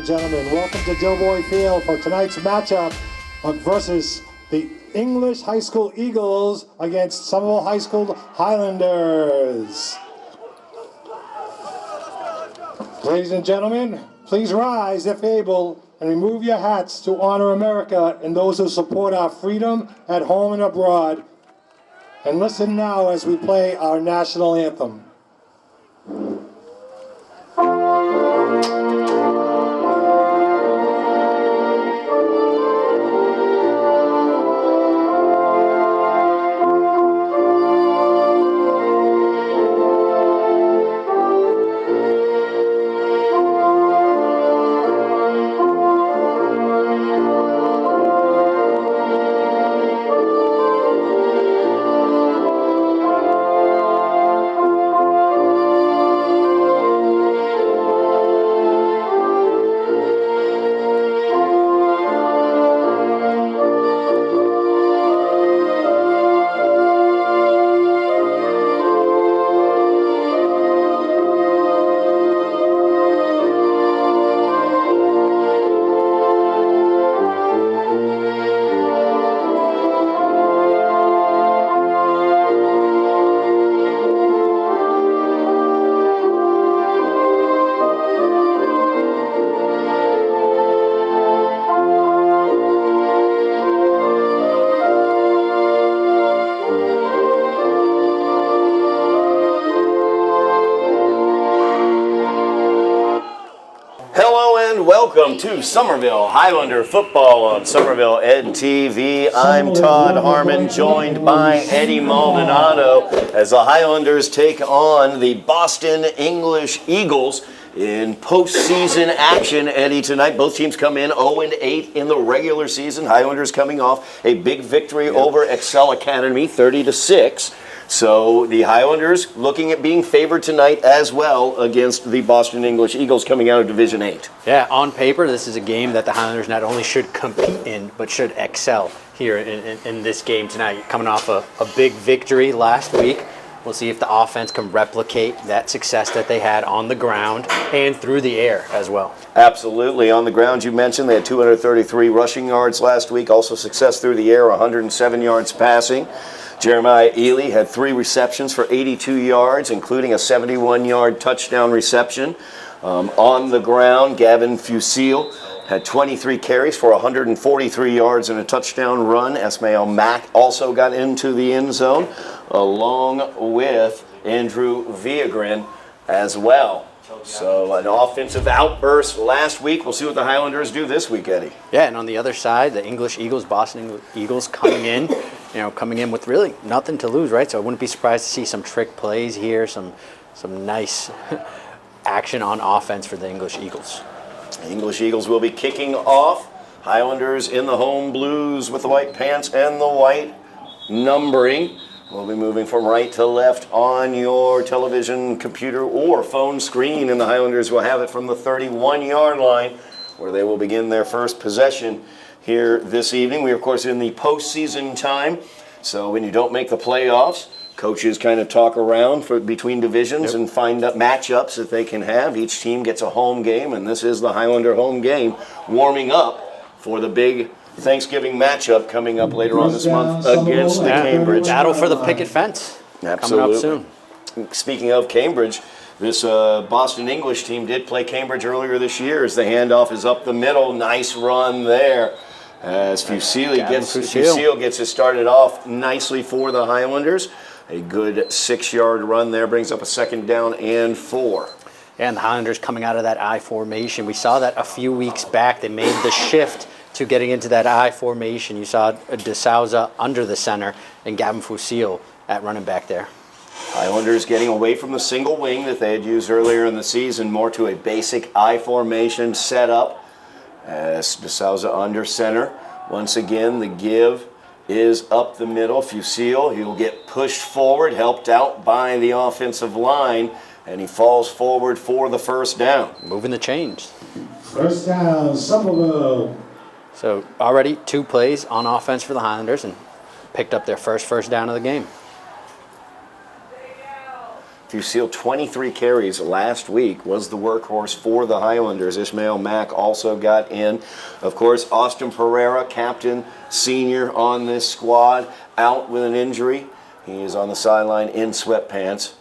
and gentlemen. Welcome to Doughboy Field for tonight's matchup versus the English High School Eagles against Somerville High School Highlanders. Ladies and gentlemen, please rise if able and remove your hats to honor America and those who support our freedom at home and abroad. And listen now as we play our national anthem. Welcome to Somerville Highlander Football on Somerville Ed TV. I'm Todd Harmon, joined by Eddy Maldonado as the Highlanders take on the Boston English Eagles in postseason action. Eddy, tonight both teams come in 0-8 in the regular season. Highlanders coming off a big victory over Excel Academy, 30-6. So the Highlanders looking at being favored tonight as well against the Boston English Eagles coming out of Division 8. Yeah, on paper, this is a game that the Highlanders not only should compete in, but should excel here in this game tonight. Coming off a big victory last week. We'll see if the offense can replicate that success that they had on the ground and through the air as well. Absolutely. On the ground, you mentioned they had 233 rushing yards last week. Also success through the air, 107 yards passing. Jeremiah Ely had 3 receptions for 82 yards, including a 71-yard touchdown reception. On the ground, Gavin Fusile had 23 carries for 143 yards and a touchdown run. Esmail Mack also got into the end zone, along with Andrew Viagrin as well. So an offensive outburst last week. We'll see what the Highlanders do this week, Eddy. Yeah, and on the other side, the English Eagles, Boston Eagles coming in with really nothing to lose, right? So I wouldn't be surprised to see some trick plays here, some nice action on offense for the English Eagles. The English Eagles will be kicking off. Highlanders in the home blues with the white pants and the white numbering. We'll be moving from right to left on your television, computer, or phone screen, and the Highlanders will have it from the 31-yard line, where they will begin their first possession here this evening. We are, of course, in the postseason time, so when you don't make the playoffs, coaches kind of talk around between divisions and find up matchups that they can have. Each team gets a home game, and this is the Highlander home game, warming up for the big Thanksgiving matchup coming up later on this month against the Cambridge. Battle for the picket fence. Absolutely. Coming up soon. Speaking of Cambridge, this Boston English team did play Cambridge earlier this year as the handoff is up the middle. Nice run there as Fusile gets it started off nicely for the Highlanders. A good 6-yard run there brings up a 2nd down and 4. And the Highlanders coming out of that I formation. We saw that a few weeks back. They made the shift to getting into that I formation. You saw DeSouza under the center and Gavin Fusile at running back there. Highlanders getting away from the single wing that they had used earlier in the season, more to a basic I formation setup as DeSouza under center. Once again, the give is up the middle. Fusile, he'll get pushed forward, helped out by the offensive line, and he falls forward for the 1st down. Moving the chains. 1st down, Somerville. So already 2 plays on offense for the Highlanders and picked up their first down of the game. Fusil, 23 carries last week, was the workhorse for the Highlanders. Ishmael Mack also got in. Of course, Austin Pereira, captain, senior on this squad, out with an injury. He is on the sideline in sweatpants.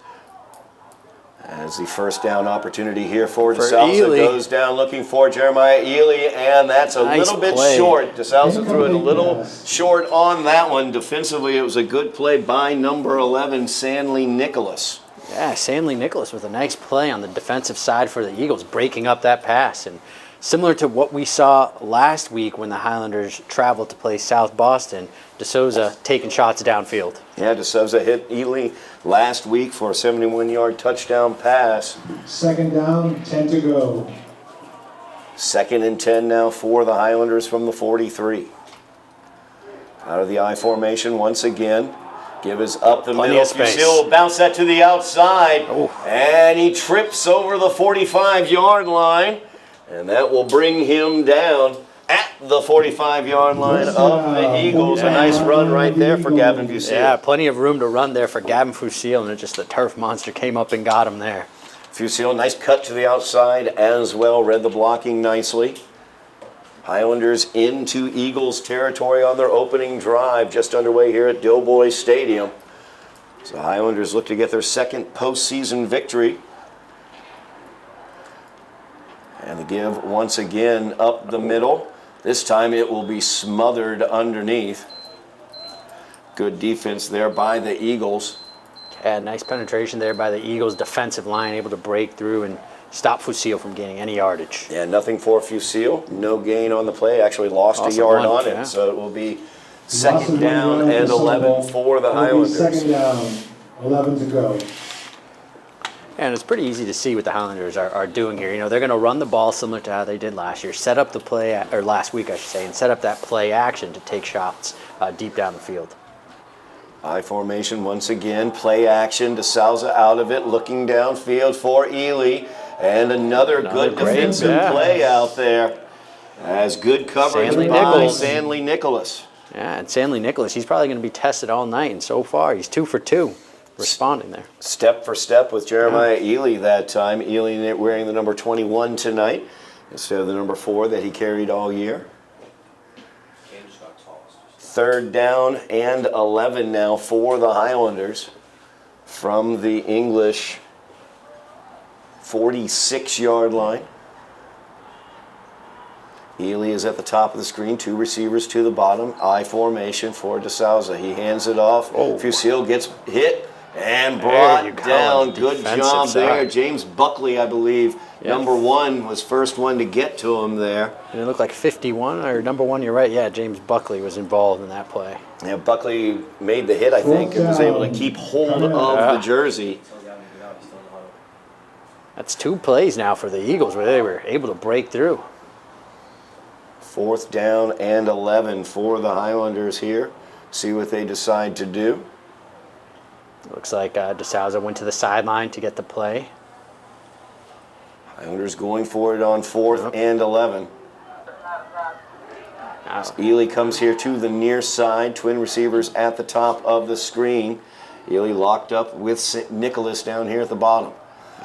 As the first down opportunity here for DeSalza goes down looking for Jeremiah Ely, and that's a little bit short. DeSalza threw it a little short on that one. Defensively, it was a good play by number 11, Sanley Nicholas. Yeah, Sanley Nicholas with a nice play on the defensive side for the Eagles, breaking up that pass. And similar to what we saw last week when the Highlanders traveled to play South Boston, DeSouza taking shots downfield. Yeah, DeSouza hit Ely last week for a 71-yard touchdown pass. Second down, 10 to go. 2nd and 10 now for the Highlanders from the 43. Out of the I formation once again. Give us up the middle. Fusil will bounce that to the outside. And he trips over the 45-yard line. And that will bring him down at the 45-yard line of the Eagles. A nice run right there for Gavin Fusil. Yeah, plenty of room to run there for Gavin Fusil, and just the turf monster came up and got him there. Fusil, nice cut to the outside as well. Read the blocking nicely. Highlanders into Eagles territory on their opening drive, just underway here at Doughboy Stadium. So Highlanders look to get their second postseason victory. And the give once again up the middle. This time it will be smothered underneath. Good defense there by the Eagles. Yeah, nice penetration there by the Eagles defensive line, able to break through and stop Fusil from gaining any yardage. Yeah, nothing for Fusil. No gain on the play. Actually lost a yard on it. So it will be second down and 11 for the Highlanders. Second down, 11 to go. And it's pretty easy to see what the Highlanders are doing here. You know, they're going to run the ball similar to how they did last year, set up the play, or last week I should say, and set up that play action to take shots deep down the field. I formation once again, play action. DeSalza out of it, looking downfield for Ely. And another good defensive play out there. As good coverage by Sanley Nicholas. Yeah, and Sanley Nicholas, he's probably going to be tested all night, and so far he's 2 for 2 responding there. Step for step with Jeremiah Ely that time. Ely wearing the number 21 tonight instead of the number 4 that he carried all year. 3rd down and 11 now for the Highlanders from the English 46-yard line. Ely is at the top of the screen, 2 receivers to the bottom. I formation for DeSalza. He hands it off. Fusil gets hit and brought down. Good job there. James Buckley, I believe, number 1, was first one to get to him there. And it looked like 51, or number 1, you're right. Yeah, James Buckley was involved in that play. Yeah, Buckley made the hit, I think, and was able to keep hold of the jersey. That's 2 plays now for the Eagles where they were able to break through. 4th down and 11 for the Highlanders here. See what they decide to do. Looks like DeSalza went to the sideline to get the play. Highlanders going for it on 4th and 11. Ely comes here to the near side. Twin receivers at the top of the screen. Ely locked up with Nicholas down here at the bottom.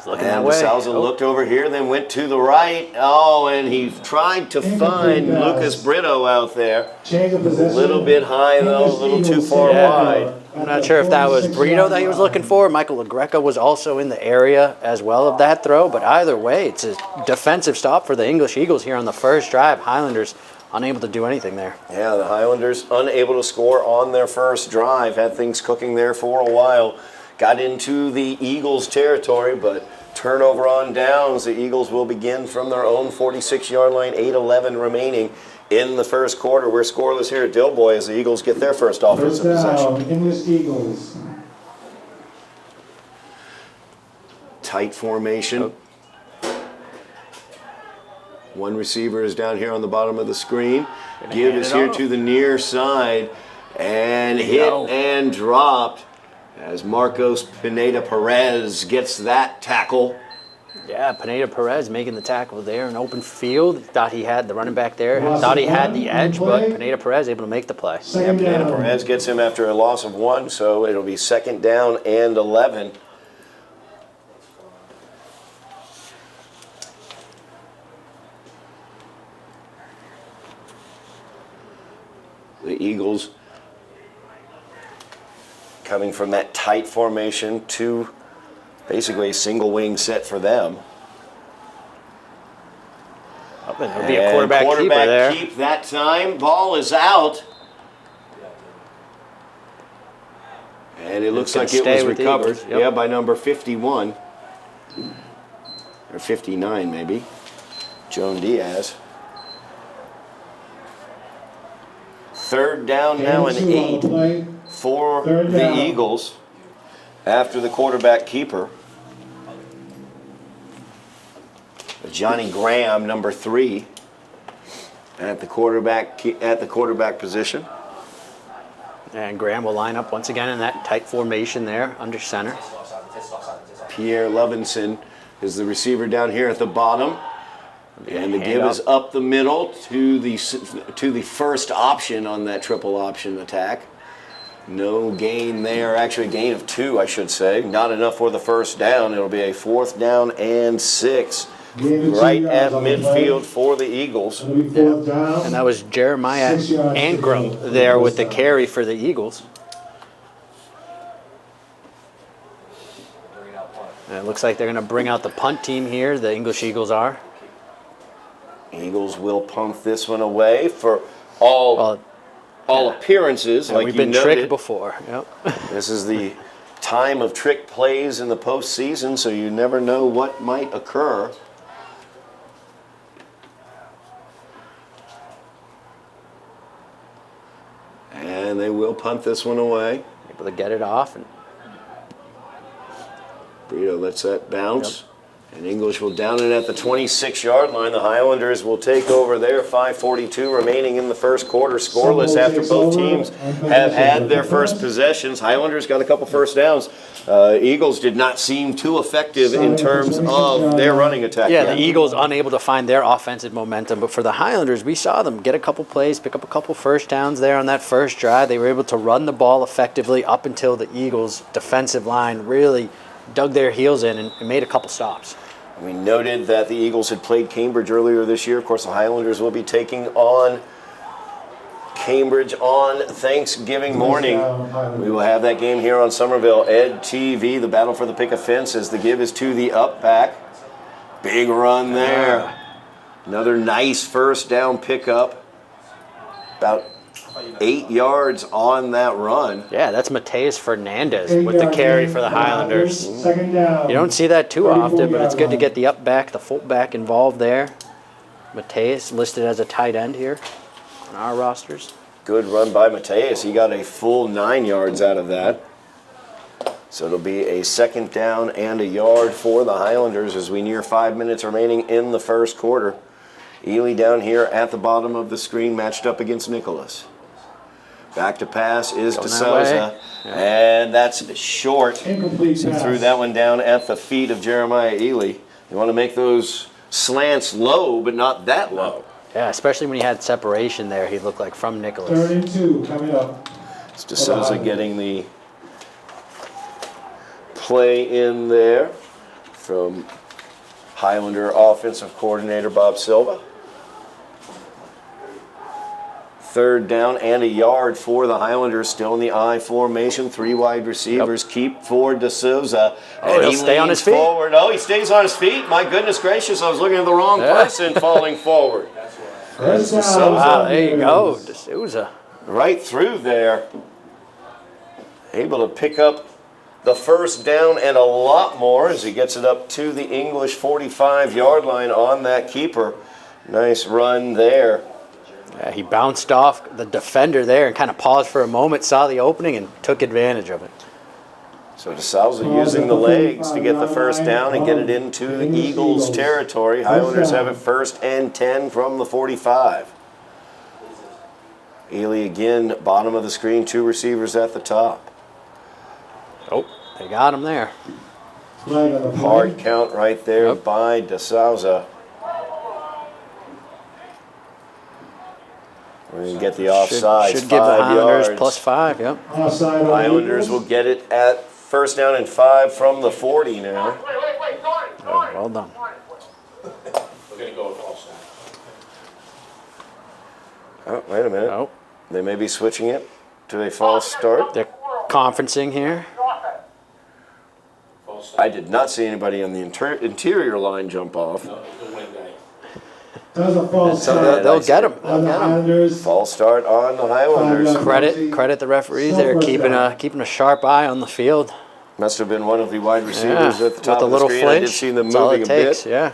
And DeSalza looked over here, then went to the right. And he tried to find Lucas Brito out there. A little bit high, though, a little too far wide. I'm not sure if that was Brito that he was looking for. Michael LaGreca was also in the area as well of that throw. But either way, it's a defensive stop for the English Eagles here on the first drive. Highlanders unable to do anything there. Yeah, the Highlanders unable to score on their first drive. Had things cooking there for a while. Got into the Eagles' territory, but turnover on downs. The Eagles will begin from their own 46-yard line, 8:11 remaining in the first quarter. We're scoreless here at Doughboy as the Eagles get their first offensive possession. English Eagles. Tight formation. One receiver is down here on the bottom of the screen. Give is here to the near side. And hit and dropped as Marcos Pineda-Perez gets that tackle. Yeah, Pineda-Perez making the tackle there in open field. Thought he had the running back there. Thought he had the edge, but Pineda-Perez able to make the play. Yeah, Pineda-Perez gets him after a loss of 1, so it'll be 2nd down and 11. Eagles coming from that tight formation to basically a single wing set for them. There'll be a quarterback keeper there. Keep that time. Ball is out. And it looks like it was recovered. Yep. Yeah, by number 51. Or 59 maybe. Joan Diaz. Third down now and 8 for the Eagles after the quarterback keeper. Johnny Graham, number 3, at the quarterback position. And Graham will line up once again in that tight formation there under center. Pierre Levinson is the receiver down here at the bottom. And the give is up the middle to the first option on that triple option attack. No gain there, actually a gain of 2, I should say. Not enough for the first down. It'll be a 4th down and 6. Right at midfield for the Eagles. Yeah. And that was Jeremiah Ankrum there with the carry for the Eagles. And it looks like they're going to bring out the punt team here. The English Eagles are. Eagles will punt this one away for all appearances. Yeah, like we've been tricked before. Yep. This is the time of trick plays in the postseason, so you never know what might occur. And they will punt this one away. Able to get it off. And Brito lets that bounce. Yep. And English will down it at the 26-yard line. The Highlanders will take over there. 5:42 remaining in the first quarter. Scoreless after both teams have had their first possessions. Highlanders got a couple first downs. Eagles did not seem too effective in terms of their running attack. Yeah, the Eagles unable to find their offensive momentum. But for the Highlanders, we saw them get a couple plays, pick up a couple first downs there on that first drive. They were able to run the ball effectively up until the Eagles' defensive line really dug their heels in and made a couple stops. We noted that the Eagles had played Cambridge earlier this year. Of course, the Highlanders will be taking on Cambridge on Thanksgiving morning. We will have that game here on Somerville Ed TV. The battle for the picket fence as the give is to the up back. Big run there. Another nice first down pickup. About 8 yards on that run. Yeah, that's Mateus Fernandez with the carry for the Highlanders. Second down. You don't see that too often, but it's good to get the up back, the fullback involved there. Mateus listed as a tight end here on our rosters. Good run by Mateus. He got a full 9 yards out of that. So it'll be a second down and a yard for the Highlanders as we near 5 minutes remaining in the first quarter. Ely down here at the bottom of the screen matched up against Nicholas. Back to pass is De Souza, and that's short. Incomplete So pass. threw that one down at the feet of Jeremiah Ely. You want to make those slants low, but not that low. Yeah, especially when he had separation there, he looked like from Nicholas. 3rd and 2 coming up. It's De Souza getting the play in there from Highlander offensive coordinator Bob Silva. 3rd down and a yard for the Highlanders, still in the I formation. 3 wide receivers. Keep for De Souza. Oh, he'll stay on his feet. Forward. Oh, he stays on his feet. My goodness gracious, I was looking at the wrong person falling forward. First De Souza. Wow, there you go, De Souza. Right through there. Able to pick up the first down and a lot more as he gets it up to the English 45-yard line on that keeper. Nice run there. Yeah, he bounced off the defender there and kind of paused for a moment, saw the opening, and took advantage of it. So De Souza using the legs to get the first down and get it into the Eagles' territory. Highlanders have it 1st and 10 from the 45. Ely again, bottom of the screen, 2 receivers at the top. Oh, they got him there. Hard count right there by De Souza. We're going to get the offside. Should give the Highlanders +5, yep. Highlanders will get it at 1st down and 5 from the 40 now. Oh, well done. Oh, wait a minute. Oh, They may be switching it to a false start. They're conferencing here. I did not see anybody on the interior line jump off. Does a false So start they'll get them. on the Highlanders. False start on the Highlanders. Credit the referees. They're keeping a sharp eye on the field. Must have been one of the wide receivers at the top with a of the little screen. flinch. I did see them That's all moving it a takes. bit. Yeah.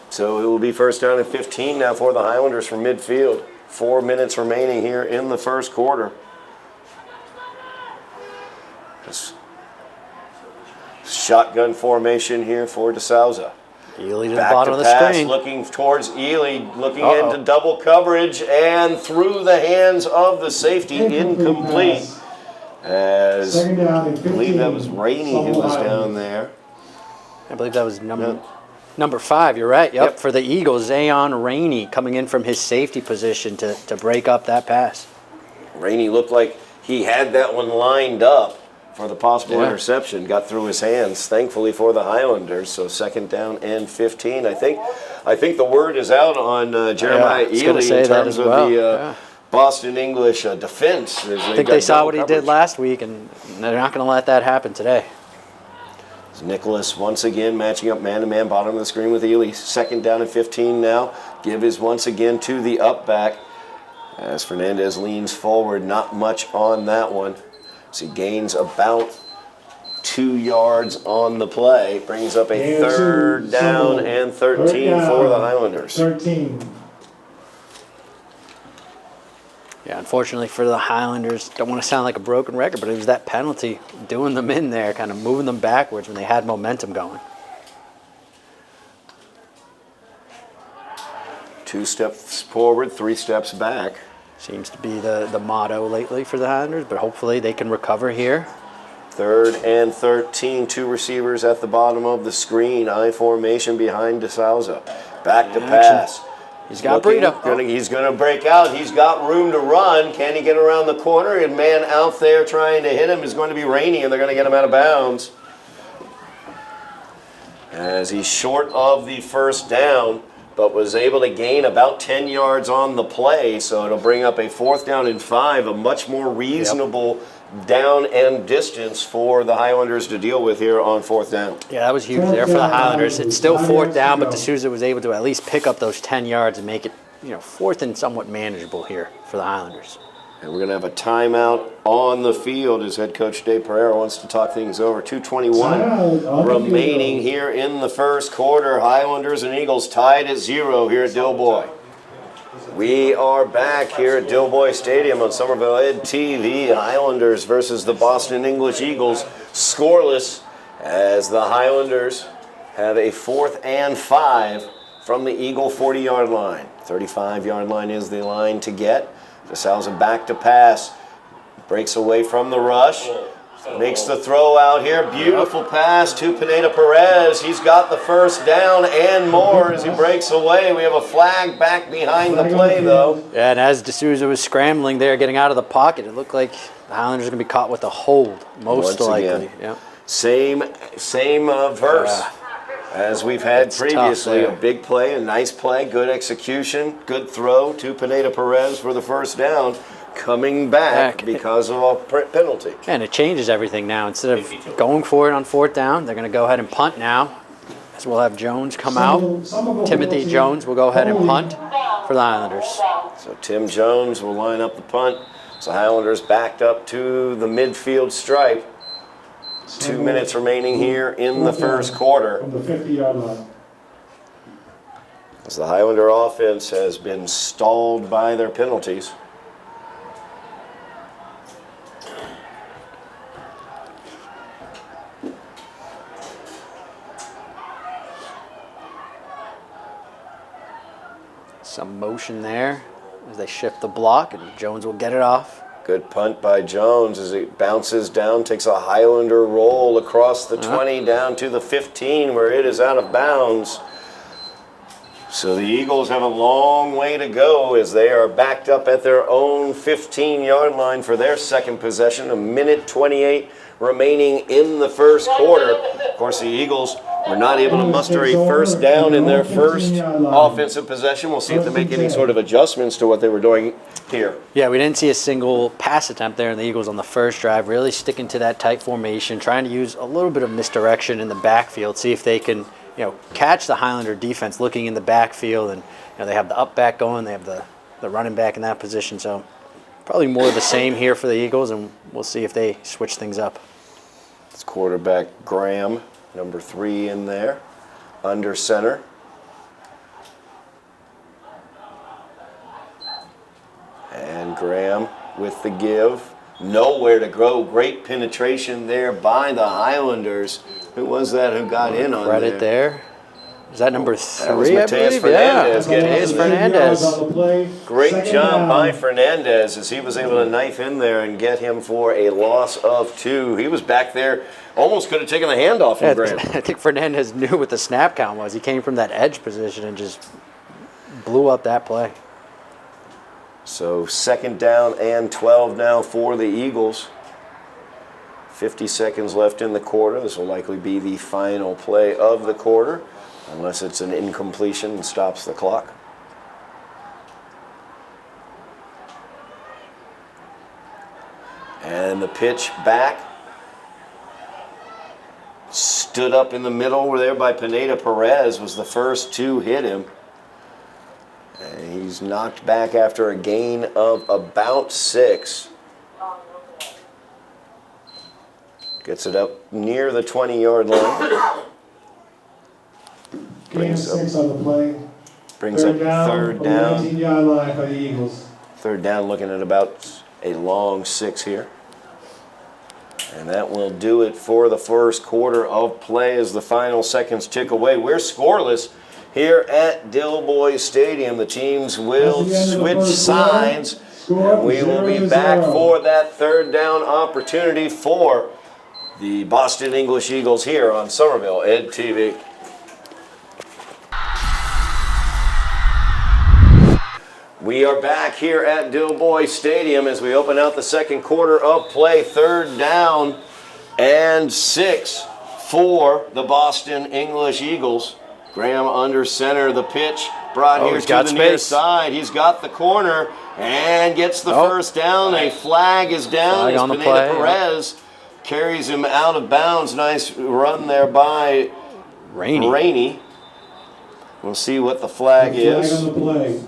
So it will be first down and 15 now for the Highlanders from midfield. 4 minutes remaining here in the first quarter. Shotgun formation here for DeSouza. Ely to the Back bottom to of the pass, screen. looking towards Ely, looking Uh-oh. into double coverage, and through the hands of the safety, incomplete. pass. As Second down and I 15. believe that was Rainey who was down there. I believe that was number 5. You're right. Yep. For the Eagles, Zayon Rainey coming in from his safety position to break up that pass. Rainey looked like he had that one lined up for the possible Yeah. interception. Got through his hands, thankfully for the Highlanders. So second down and 15. I think the word is out on Jeremiah I was gonna Ely say in that terms as of well. the Yeah. Boston English defense. I think they saw what he did last week, and they're not going to let that happen today. Nicholas once again matching up man-to-man, bottom of the screen with Ely. Second down and 15 now. Give is once again to the up back. As Fernandez leans forward, not much on that one. So he gains about 2 yards on the play. Brings up a And third two, down so and 13 third for the down, Highlanders. 13. Yeah, unfortunately for the Highlanders, don't want to sound like a broken record, but it was that penalty doing them in there, kind of moving them backwards when they had momentum going. 2 steps forward, 3 steps back. Seems to be the motto lately for the Highlanders, but hopefully they can recover here. Third and 13, 2 receivers at the bottom of the screen. I formation behind DeSouza. Back to pass. He's got Looking, Brito. He's going to break out. He's got room to run. Can he get around the corner? And man out there trying to hit him is going to be Rainey, and they're going to get him out of bounds. As he's short of the first down, but was able to gain about 10 yards on the play. So it'll bring up a 4th down and 5, a much more reasonable down and distance for the Highlanders to deal with here on 4th down. Yeah, that was huge there for the Highlanders. It's still 4th down, but D'Souza was able to at least pick up those 10 yards and make it, 4th and somewhat manageable here for the Highlanders. And we're going to have a timeout on the field as head coach Dave Pereira wants to talk things over. 2:21 remaining here in the first quarter. Highlanders and Eagles tied at 0 here at Dilboy. We are back here at Dilboy Stadium on Somerville Ed TV. Highlanders versus the Boston English Eagles. Scoreless as the Highlanders have a 4th and 5 from the Eagle 40-yard line. 35-yard line is the line to get. DeSouza back to pass. Breaks away from the rush. Makes the throw out here. Beautiful pass to Pineda Perez. He's got the first down and more as he breaks away. We have a flag back behind the play, though. Yeah, and as D'Souza was scrambling there, getting out of the pocket, it looked like the Highlanders are going to be caught with a hold, most Once likely. again. Yeah. Same verse as we've had It's previously. tough A there. big play, a nice play, good execution, good throw to Pineda Perez for the first down. Coming back because of a penalty. And it changes everything now. Instead of going for it on 4th down, they're going to go ahead and punt now. As we'll have Jones come out. Timothy Jones will go ahead and punt for the Highlanders. So Tim Jones will line up the punt. So Highlanders backed up to the midfield stripe. 2 minutes remaining here in the first quarter. From the 50-yard line. As the Highlander offense has been stalled by their penalties. Some motion there as they shift the block, and Jones will get it off. Good punt by Jones as it bounces down, takes a Highlander roll across the 20 down to the 15 where it is out of bounds. So the Eagles have a long way to go as they are backed up at their own 15-yard line for their second possession. 1:28 remaining in the first quarter. Of course, the Eagles were not able to muster a first down in their first offensive possession. We'll see if they make any sort of adjustments to what they were doing here. Yeah, we didn't see a single pass attempt there in the Eagles on the first drive, really sticking to that tight formation, trying to use a little bit of misdirection in the backfield, see if they can, catch the Highlander defense looking in the backfield. And, they have the up back going, they have the running back in that position. So probably more of the same here for the Eagles, and we'll see if they switch things up. It's quarterback Graham, number 3 in there, under center. And Graham with the give. Nowhere to go. Great penetration there by the Highlanders. Who was that who got in on Credit there. Is that number 3, That was I Mateus believe? Fernandez getting Mateus in. Fernandez. Great job by Fernandez as he was able to knife in there and get him for a loss of 2. He was back there, almost could have taken the handoff from Graham. I think Fernandez knew what the snap count was. He came from that edge position and just blew up that play. So 2nd down and 12 now for the Eagles. 50 seconds left in the quarter. This will likely be the final play of the quarter, unless it's an incompletion and stops the clock. And the pitch back. Stood up in the middle there by Pineda Perez, was the first to hit him. And he's knocked back after a gain of about 6. Gets it up near the 20-yard line. Gain 6 on the play. Brings up third down. 19-yard line for the Eagles. Third down, looking at about a long 6 here. And that will do it for the first quarter of play as the final seconds tick away. We're scoreless here at Dilboy Stadium. The teams will switch sides. And we will be back for that third down opportunity for the Boston English Eagles here on Somerville Ed TV. We are back here at Dilboy Stadium as we open out the second quarter of play. Third down and 6 for the Boston English Eagles. Graham under center. The pitch brought here to the near side. He's got the corner and gets the first down. A flag is down as Pineda Perez carries him out of bounds. Nice run there by Rainey. We'll see what the flag is. Flag on the play.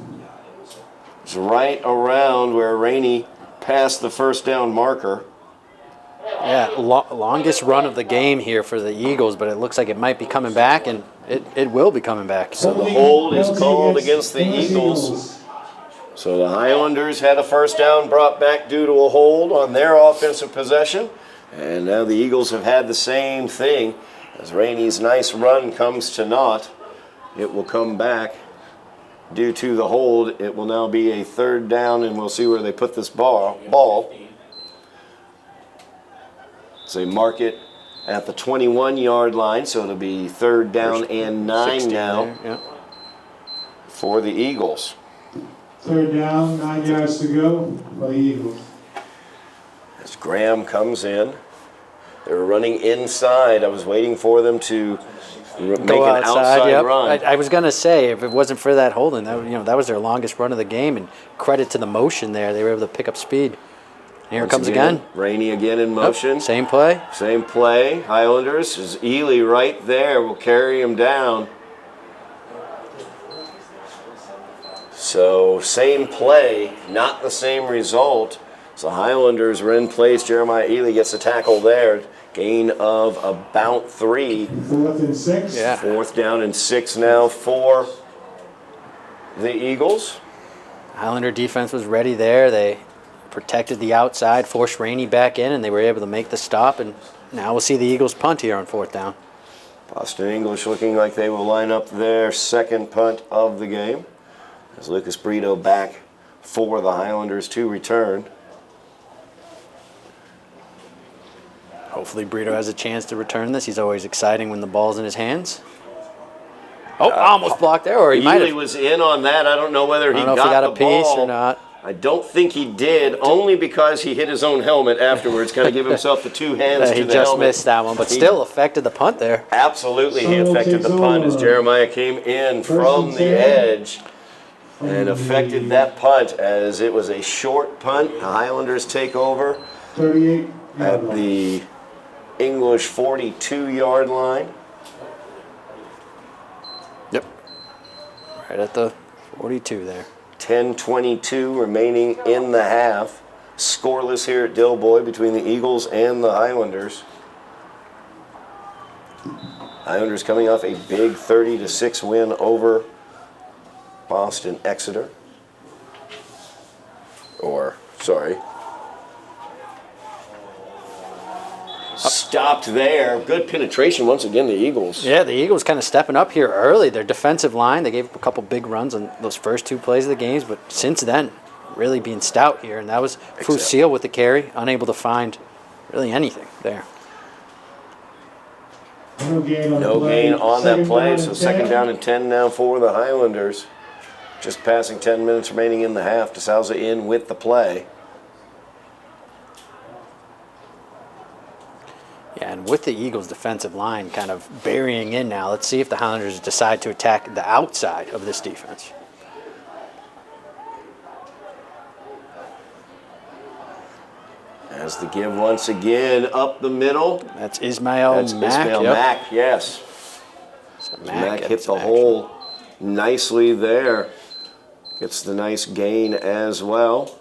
It's right around where Rainey passed the first down marker. Yeah, longest run of the game here for the Eagles, but it looks like it might be coming back, and it will be coming back. So the hold is called against the Eagles. So the Highlanders had a first down brought back due to a hold on their offensive possession. And now the Eagles have had the same thing. As Rainey's nice run comes to naught, it will come back. Due to the hold, it will now be a third down, and we'll see where they put this ball. So they mark it at the 21-yard line, so it'll be third down and 9 now for the Eagles. Third down, 9 yards to go for the Eagles. As Graham comes in, they're running inside. I was waiting for them to make an outside run. I was going to say, if it wasn't for that holding, that was their longest run of the game, and credit to the motion there. They were able to pick up speed. Here it comes again. Rainey again in motion. Yep, same play. Same play. Highlanders is Ely right there. Will carry him down. So same play, not the same result. So Highlanders are in place. Jeremiah Ely gets the tackle there. Gain of about 3. 4th and 6. Yeah. 4th down and 6 now for the Eagles. Highlander defense was ready there. They protected the outside, forced Rainey back in, and they were able to make the stop. And now we'll see the Eagles punt here on 4th down. Boston English looking like they will line up their second punt of the game. As Lucas Brito back for the Highlanders to return. Hopefully Brito has a chance to return this. He's always exciting when the ball's in his hands. Oh, almost blocked there, or he might have. was in on that. I don't know whether he got a the piece ball or not. I don't think he did, only because he hit his own helmet afterwards. Kind of give himself the two hands to He the just helmet. missed that one, but still affected the punt there. Absolutely, he affected the punt as Jeremiah came in from the edge and affected that punt as it was a short punt. The Highlanders take over 38 at the English 42-yard line. Yep. Right at the 42 there. 10:22 remaining in the half. Scoreless here at Dilboy between the Eagles and the Highlanders. Highlanders coming off a big 30-6 win over Boston Exeter. Stopped there. Good penetration once again, the Eagles. Yeah, the Eagles kind of stepping up here early. Their defensive line, they gave up a couple big runs on those first 2 plays of the games, but since then, really being stout here. And that was Fusil with the carry, unable to find really anything there. No gain on that play, so second down and 10 now for the Highlanders. Just passing 10 minutes remaining in the half. DeSouza in with the play. Yeah, and with the Eagles' defensive line kind of burying in now, let's see if the Highlanders decide to attack the outside of this defense. As the give once again up the middle. That's Ismail Mack. Ismail Mack, yes. So Mack hit the hole nicely there. Gets the nice gain as well.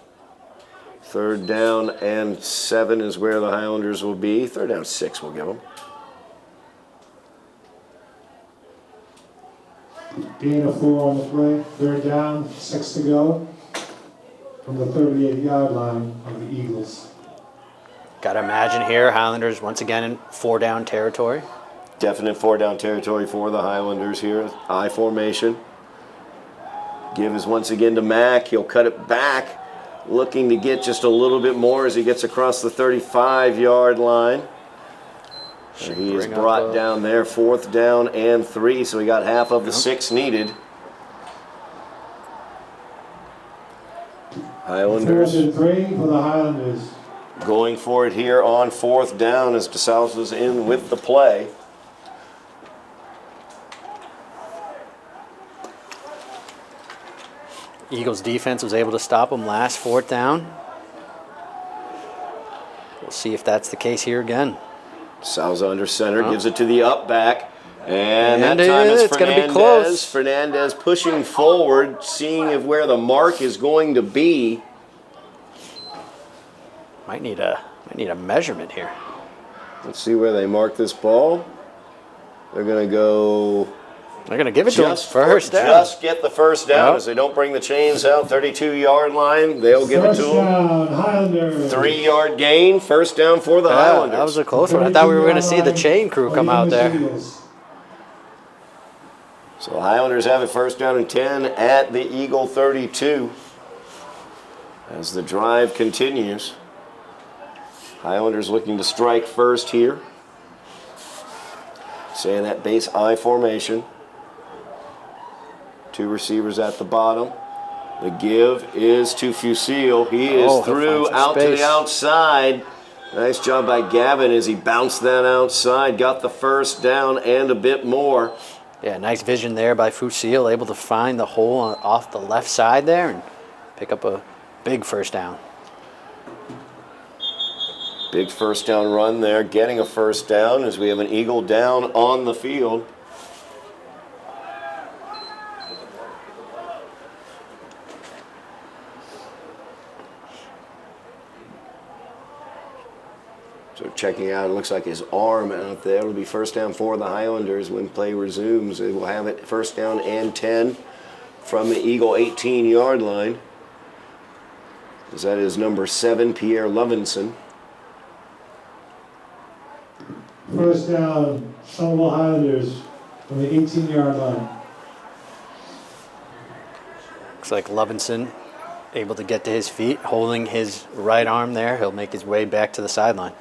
3rd down and 7 is where the Highlanders will be. 3rd down 6 we'll give them. Gain of 4 on the play. 3rd down, 6 to go. From the 38-yard line of the Eagles. Got to imagine here, Highlanders once again in 4-down territory. Definite 4-down territory for the Highlanders here. I formation. Give is once again to Mack. He'll cut it back. Looking to get just a little bit more as he gets across the 35-yard line. And he is brought down there, 4th down and 3, so he got half of the 6 needed. Highlanders 4th and 3 for the Highlanders. Going for it here on 4th down as DeSouza's in with the play. Eagles defense was able to stop them last 4th down. We'll see if that's the case here again. Souza under center, gives it to the up back. And that time it's going to be close. Fernandez pushing forward, seeing if where the mark is going to be. Might need a measurement here. Let's see where they mark this ball. They're going to go. They're going to give it to him first down. Just get the first down as they don't bring the chains out. 32-yard line. They'll give it to them. Highlanders. 3-yard gain. First down for the Highlanders. That was a close one. I thought we were going to see the chain crew come out there. So the Highlanders have it 1st down and 10 at the Eagle 32 as the drive continues. Highlanders looking to strike first here. Saying that base I formation. 2 receivers at the bottom. The give is to Fusil. He is through out to the outside. Nice job by Gavin as he bounced that outside. Got the first down and a bit more. Yeah, nice vision there by Fusil. Able to find the hole off the left side there and pick up a big first down. Big first down run there. Getting a first down as we have an Eagle down on the field. So checking out, it looks like his arm out there. It'll be first down for the Highlanders when play resumes. They will have it 1st down and 10 from the Eagle 18-yard line. As that is number 7, Pierre Levinson. 1st down, Somerville Highlanders from the 18-yard line. Looks like Levinson able to get to his feet, holding his right arm there. He'll make his way back to the sideline.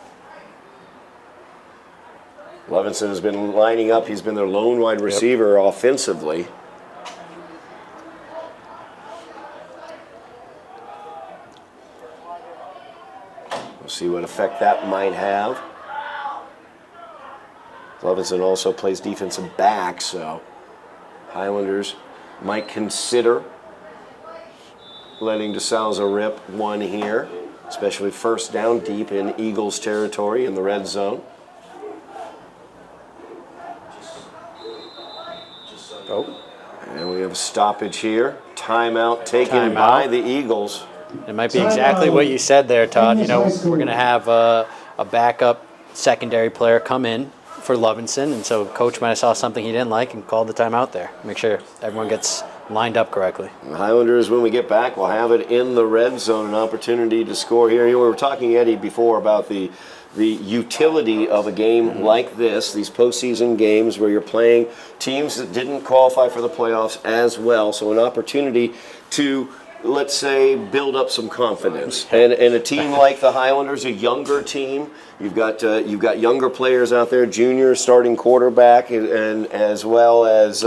Levinson has been lining up. He's been their lone wide receiver offensively. See what effect that might have. Levinson also plays defensive back, so Highlanders might consider letting DeSalza rip one here, especially first down deep in Eagles territory in the red zone. Oh. And we have a stoppage here. Timeout taken by the Eagles. It might be exactly what you said there, Todd. You know, we're going to have a backup secondary player come in for Levinson, and so coach might have saw something he didn't like and called the timeout there. Make sure everyone gets lined up correctly. The Highlanders, when we get back, will have it in the red zone, an opportunity to score here. You know, we were talking, Eddie, before about the utility of a game like this, these postseason games where you're playing teams that didn't qualify for the playoffs as well. So an opportunity to, let's say, build up some confidence. And a team like the Highlanders, a younger team, you've got younger players out there, junior starting quarterback, and as well as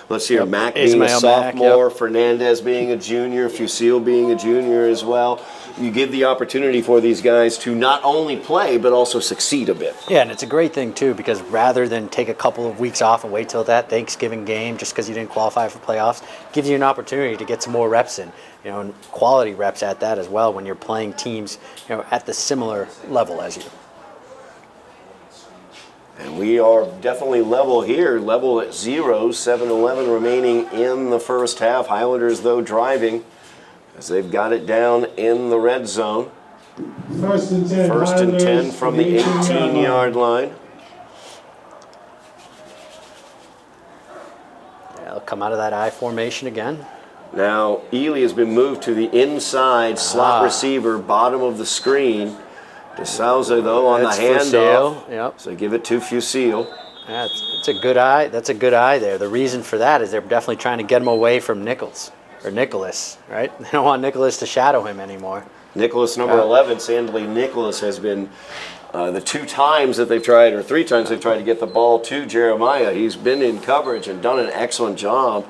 let's see here, Mack being a sophomore, Fernandez being a junior, Fusil being a junior as well. You give the opportunity for these guys to not only play but also succeed a bit. Yeah, and it's a great thing too, because rather than take a couple of weeks off and wait till that Thanksgiving game just because you didn't qualify for playoffs, gives you an opportunity to get some more reps in, you know, and quality reps at that as well when you're playing teams, you know, at the similar level as you. And we are definitely level here, level at 0, 7-11 remaining in the first half. Highlanders, though, driving as they've got it down in the red zone. First and 10. First and 10 from the 18-yard line. Yeah, they'll come out of that I formation again. Now, Ely has been moved to the inside slot receiver, bottom of the screen. DeSalza, though, on That's the handoff. Fusil. Yep. So give it to Fusil. Yeah, it's a good eye. That's a good eye there. The reason for that is they're definitely trying to get him away from Nicholas, right? They don't want Nicholas to shadow him anymore. Nicholas, number 11, Sandley Nicholas, has been the 2 times that they've tried, or 3 times they've tried to get the ball to Jeremiah. He's been in coverage and done an excellent job.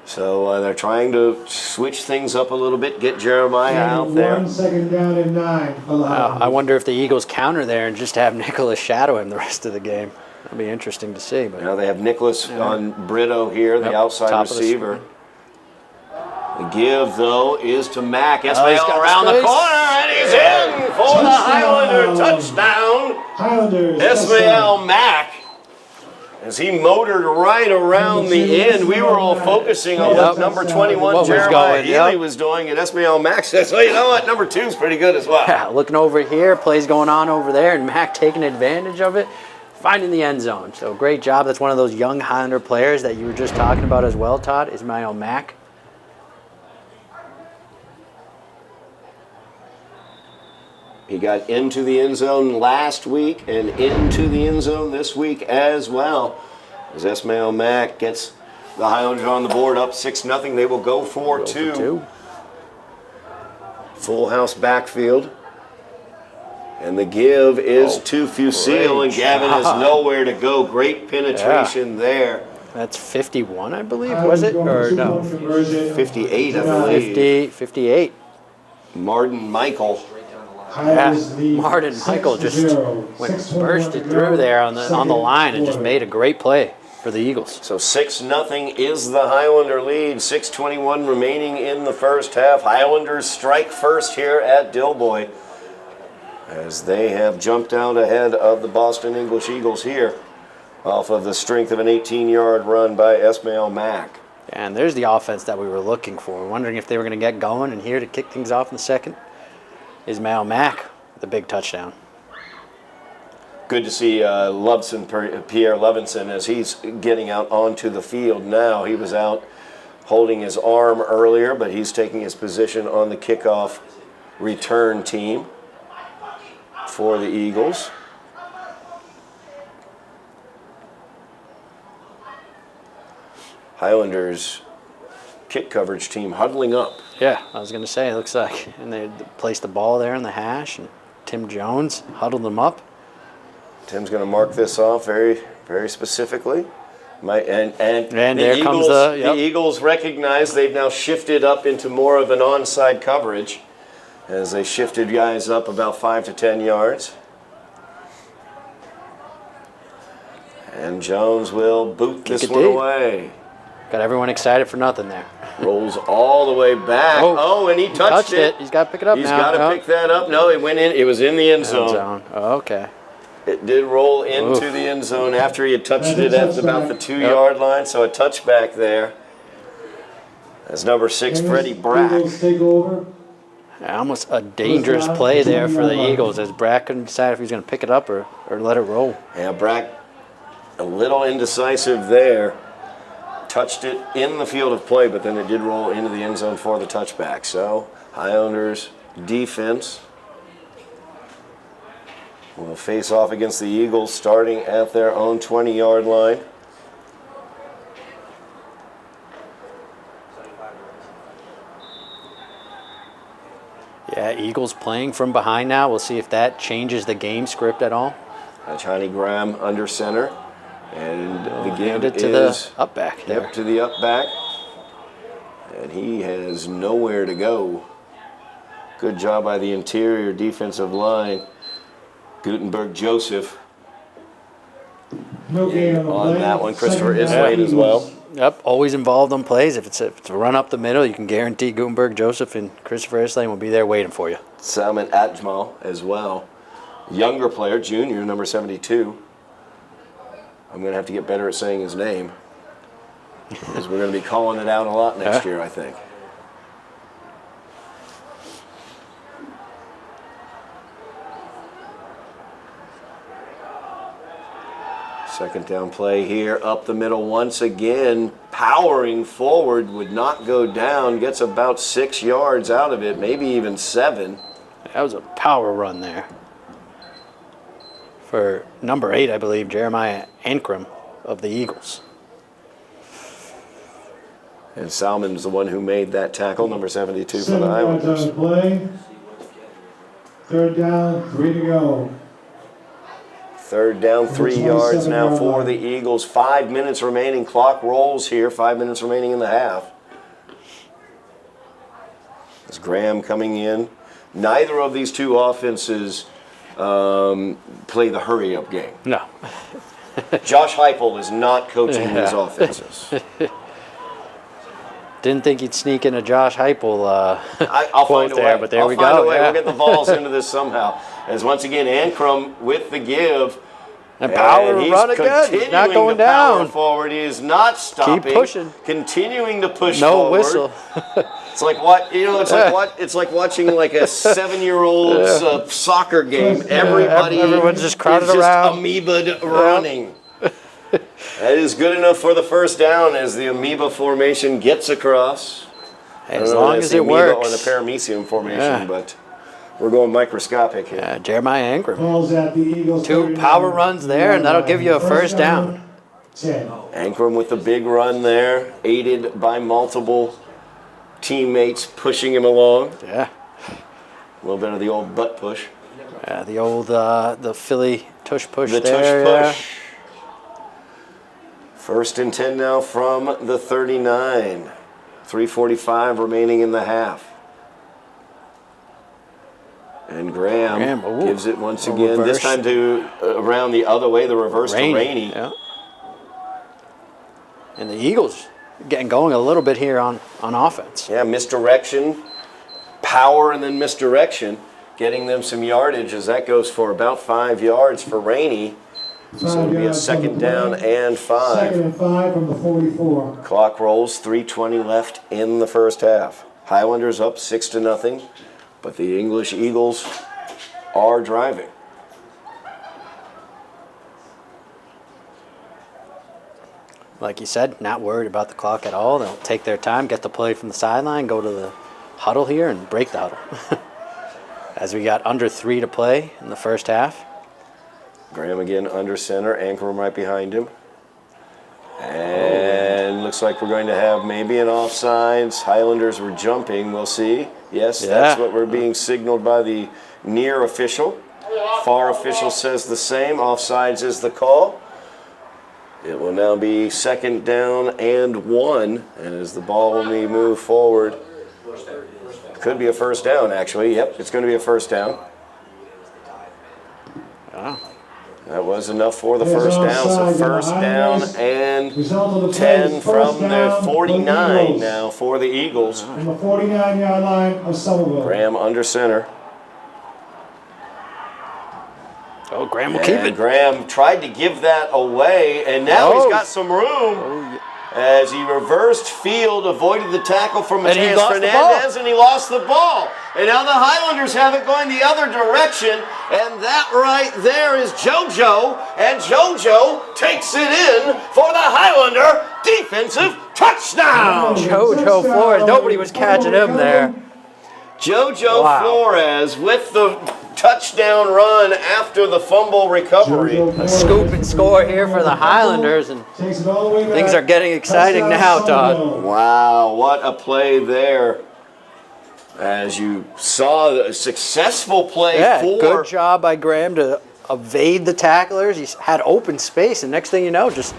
So they're trying to switch things up a little bit, get Jeremiah out there. 1 second down and 9. I wonder if the Eagles counter there and just have Nicholas shadow him the rest of the game. That'd be interesting to see. But now they have Nicholas on Brito here, the outside receiver. The give, though, is to Mack. Ismail around the corner, and he's in for the Highlander touchdown. Highlanders. Ismail Mack. As he motored right around the end, we were all focusing on what number 21 Jeremiah Ely was doing, and Ismail Mack says, well, you know what, number 2 is pretty good as well. Yeah, looking over here, plays going on over there, and Mack taking advantage of it, finding the end zone. So great job. That's one of those young Highlander players that you were just talking about as well, Todd, Ismail Mack. He got into the end zone last week and into the end zone this week as well. As Ismail Mack gets the Highlanders on the board up 6-0, they will go for 2. Full house backfield. And the give is to Fusil, and Gavin has nowhere to go. Great penetration there. That's 51, I believe, was it? Or no? 58, I believe. 58. Martin Michael. Yeah, Martin Michael just bursted through there on the line and just made a great play for the Eagles. So 6-0 is the Highlander lead. 6:21 remaining in the first half. Highlanders strike first here at Dilboy as they have jumped out ahead of the Boston English Eagles here off of the strength of an 18-yard run by Ismail Mack. And there's the offense that we were looking for. Wondering if they were going to get going and here to kick things off in the second. Ismail Mack, the big touchdown. Good to see Pierre Levinson as he's getting out onto the field now. He was out holding his arm earlier, but he's taking his position on the kickoff return team for the Eagles. Highlanders kick coverage team huddling up. Yeah, I was going to say, it looks like. And they placed the ball there in the hash, and Tim Jones huddled them up. Tim's going to mark this off very, very specifically. And there comes the Eagles recognize they've now shifted up into more of an onside coverage. as they shifted guys up about 5 to 10 yards. And Jones will boot this one away. Got everyone excited for nothing there. Rolls all the way back. Oh, and he touched it. He's got to pick it up now. He's got to pick that up. No, it went in. It was in the end zone. Oh, okay. It did roll into the end zone after he had touched it at about the 2-yard line, so a touchback there. That's number 6, Freddie Brack. Take over. Almost a dangerous play there for the Eagles as Brack couldn't decide if he was going to pick it up or let it roll. Yeah, Brack a little indecisive there. Touched it in the field of play, but then it did roll into the end zone for the touchback. So Highlanders defense will face off against the Eagles starting at their own 20-yard line. Yeah, Eagles playing from behind now. We'll see if that changes the game script at all. Johnny Graham under center. And the game to the up back there. Yep, to the up back. And he has nowhere to go. Good job by the interior defensive line. Gutenberg Joseph. No gain on that one. Christopher Islade as well. Yep, always involved on plays. If it's a run up the middle, you can guarantee Gutenberg Joseph and Christopher Islade will be there waiting for you. Salman Ajmal as well. Younger player, junior, number 72. I'm going to have to get better at saying his name because we're going to be calling it out a lot next year, I think. Second down play here, up the middle once again. Powering forward, would not go down. Gets about 6 yards out of it, maybe even 7. That was a power run there. For number 8, I believe, Jeremiah Ankrum of the Eagles. And Salmon's the one who made that tackle, number 72 for the Highlanders. Play. Third down, 3 to go. Third down, 3 yards now for the Eagles. 5 minutes remaining. Clock rolls here. 5 minutes remaining in the half. As Graham coming in. Neither of these two offenses play the hurry-up game. No. Josh Heupel is not coaching these offenses. Didn't think he'd sneak in a Josh Heupel I'll quote find a there, way. but there I'll we find go. a way. Yeah. We'll get the balls into this somehow. As once again, Ankrum with the give. And power he's run again. He's not going to power down. Forward. He is not stopping. Keep pushing. Continuing to push no forward. Whistle. It's like what It's like watching like a 7-year-old's soccer game. Everyone's just crowded is around. Amoeba running. That is good enough for the first down as the amoeba formation gets across. As long as it works. Or the paramecium formation, but we're going microscopic here. Jeremiah Ankrum. Balls at the Eagles. 2 power runs there, and that'll give you a first down. 10. Ankrum with the big run there, aided by multiple teammates pushing him along. Yeah. A little bit of the old butt push. Yeah, the old the Philly tush push The there. tush push. First and 10 now from the 39. 3:45 remaining in the half. And Graham gives it once again. Reverse. This time to around the other way, the reverse to Rainey. Yeah. And the Eagles getting going a little bit here on offense. Yeah, misdirection, power, and then misdirection, getting them some yardage as that goes for about 5 yards for Rainey. So it'll be a second down and 5. Second and 5 from the 44. Clock rolls, 3:20 left in the first half. Highlanders up 6-0, but the English Eagles are driving. Like you said, not worried about the clock at all. They'll take their time, get the play from the sideline, go to the huddle here, and break the huddle. As we got under 3 to play in the first half. Graham again under center, Ankrum right behind him. And looks like we're going to have maybe an offsides. Highlanders were jumping, we'll see. Yes, that's what we're being signaled by the near official. Far official says the same. Offsides is the call. It will now be second down and 1. And as the ball will be moved forward, could be a first down, actually. Yep, it's going to be a first down. That was enough for the first down. So first down and 10 from the 49 now for the Eagles. On the 49-yard line of Somerville. Graham under center. Oh, Graham will keep it. Graham tried to give that away, and now he's got some room. As he reversed field, avoided the tackle from Mateus Fernandez, and he lost the ball. And now the Highlanders have it going the other direction, and that right there is JoJo, and JoJo takes it in for the Highlander defensive touchdown. JoJo Flores, nobody was catching him there. JoJo Flores with the touchdown run after the fumble recovery. A scoop and score here for the Highlanders, and things are getting exciting now, Todd. Wow, what a play there. As you saw, a successful play for... Good job by Graham to evade the tacklers. He had open space, and next thing you know, just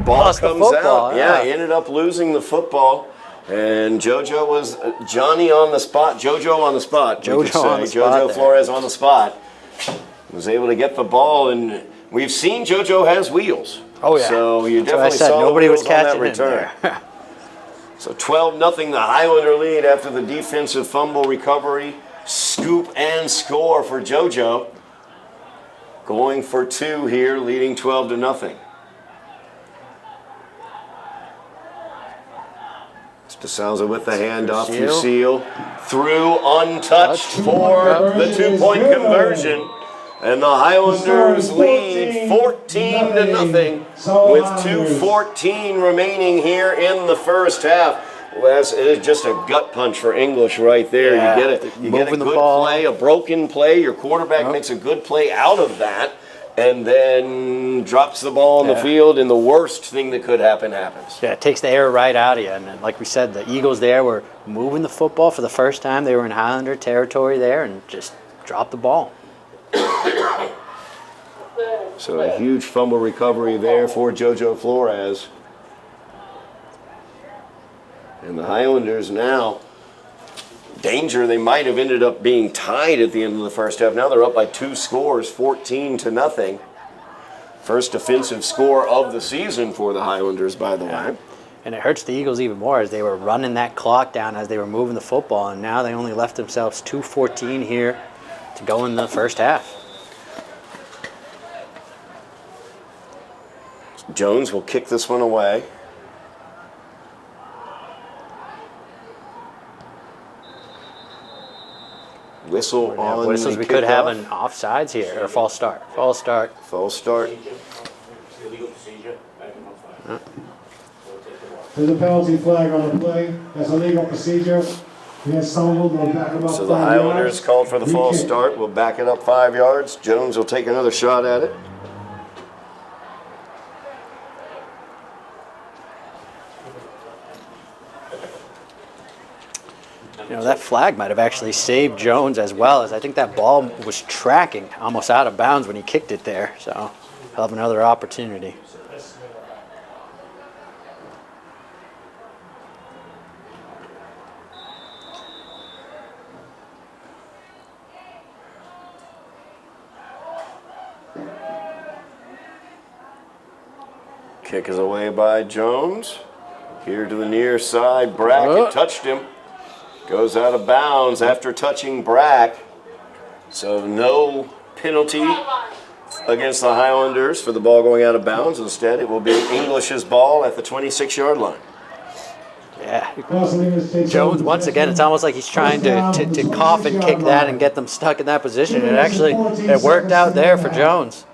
ball comes the football. out. Yeah, he ended up losing the football. And JoJo was Johnny on the spot. JoJo on the spot. JoJo on the spot. JoJo Flores on the spot. Was able to get the ball, and we've seen JoJo has wheels. Oh yeah. So you That's definitely saw nobody the was wheels on that catching return. him there. So 12-0 the Highlander lead after the defensive fumble recovery. Scoop and score for JoJo. Going for 2 here, leading 12-0. DeSalza with the handoff. Fusil through untouched for the 2-point conversion. And the Highlanders lead 14-0 with 2:14 remaining here in the first half. Well, it is just a gut punch for English right there. Yeah. You get a good play, a broken play. Your quarterback makes a good play out of that, and then drops the ball on the field, and the worst thing that could happen happens. Yeah, it takes the air right out of you. And like we said, the Eagles there were moving the football for the first time. They were in Highlander territory there and just dropped the ball. So a huge fumble recovery there for JoJo Flores. And the Highlanders now, danger, they might have ended up being tied at the end of the first half. Now they're up by 2 scores, 14-0. First defensive score of the season for the Highlanders, by the way. And it hurts the Eagles even more as they were running that clock down as they were moving the football, and now they only left themselves 2:14 here to go in the first half. Jones will kick this one away. Whistle on whistles. We could have an offsides here, or false start. False start. False start. There's a penalty flag on the play. That's a legal procedure. So the Highlanders called for the false start. We'll back it up 5 yards. Jones will take another shot at it. You know, that flag might have actually saved Jones as well, as I think that ball was tracking almost out of bounds when he kicked it there. So he'll have another opportunity. Kick is away by Jones. Here to the near side. Brackett touched him. Goes out of bounds after touching Brack. So no penalty against the Highlanders for the ball going out of bounds. Instead, it will be English's ball at the 26-yard line. Yeah. Jones, once again, it's almost like he's trying to cough and kick that and get them stuck in that position. And actually, it worked out there for Jones.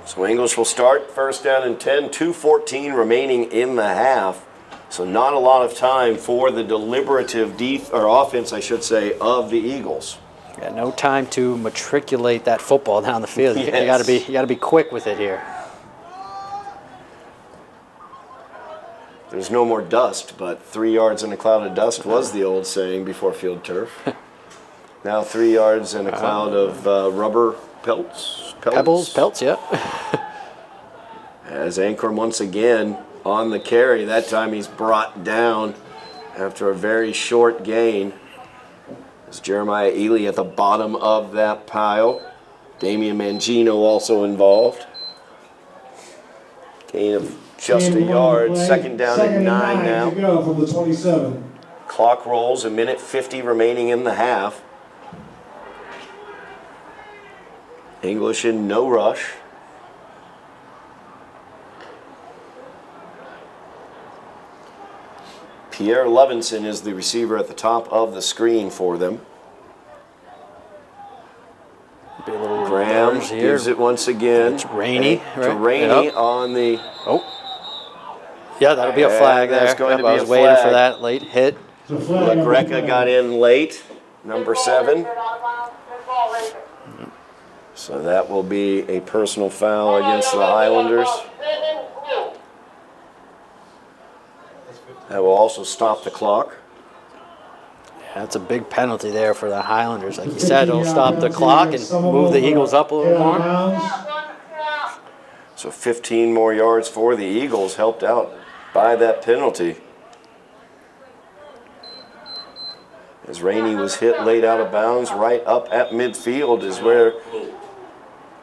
So English will start first down and 10, 2:14 remaining in the half. So not a lot of time for the deliberative offense, I should say, of the Eagles. Yeah, no time to matriculate that football down the field. You gotta be quick with it here. There's no more dust, but 3 yards in a cloud of dust was the old saying before field turf. Now 3 yards in a cloud of rubber pelts. Pebbles, pelts, yeah. As Ankrum once again on the carry. That time he's brought down after a very short gain. There's Jeremiah Ely at the bottom of that pile. Damian Mangino also involved. Gain of just a yard. Second down and 9 now. To go from the 27. Clock rolls, a minute 50 remaining in the half. English in no rush. Pierre Levinson is the receiver at the top of the screen for them. Be a little Graham reverse here. gives it once again. It's Rainey, To right? Rainey Yep. on the... Yeah, that'll be a flag there. That's going to be I was a waiting for flag. that late hit. LaGreca got in late, number 7. So that will be a personal foul against the Highlanders. That will also stop the clock. Yeah, that's a big penalty there for the Highlanders. Like you said, it'll stop the clock and move the Eagles up a little more. So 15 more yards for the Eagles, helped out by that penalty. As Rainey was hit late out of bounds, right up at midfield is where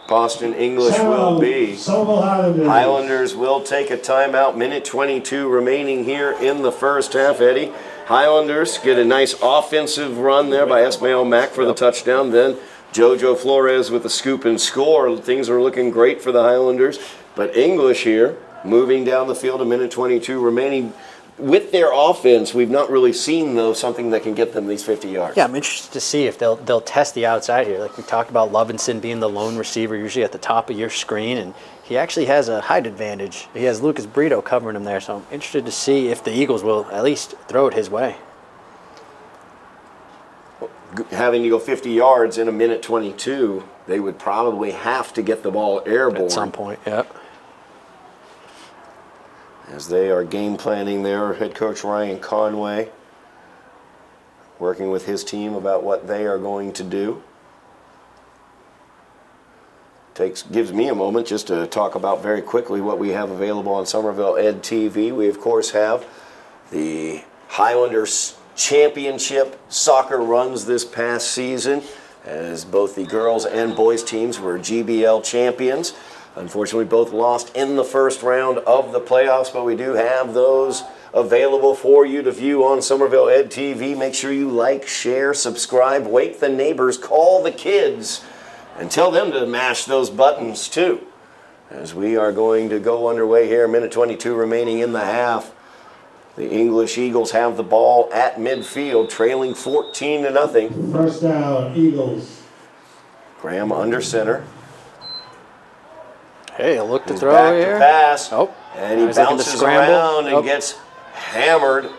Boston English will be. Highlanders will take a timeout. Minute 22 remaining here in the first half, Eddie. Highlanders get a nice offensive run there by Esmail Mack for the touchdown. Then Jojo Flores with the scoop and score. Things are looking great for the Highlanders. But English here, moving down the field, a minute 22 remaining. With their offense, we've not really seen, though, something that can get them these 50 yards. Yeah, I'm interested to see if they'll test the outside here. Like we talked about Levinson being the lone receiver, usually at the top of your screen, and he actually has a height advantage. He has Lucas Brito covering him there, so I'm interested to see if the Eagles will at least throw it his way. Having to go 50 yards in a minute 22, they would probably have to get the ball airborne. At some point, yeah. As they are game planning there, head coach Ryan Conway working with his team about what they are going to do. Gives me a moment just to talk about very quickly what we have available on Somerville Ed TV. We, of course, have the Highlanders Championship soccer runs this past season, as both the girls and boys teams were GBL champions. Unfortunately, both lost in the first round of the playoffs, but we do have those available for you to view on Somerville Ed TV. Make sure you like, share, subscribe, wake the neighbors, call the kids, and tell them to mash those buttons too. As we are going to go underway here, minute 22 remaining in the half. The English Eagles have the ball at midfield, trailing 14-0. First down, Eagles. Graham under center. Hey, a look to He's throw back here. to pass. Oh, and he he's looking to bounces scramble. around and Oh. gets hammered.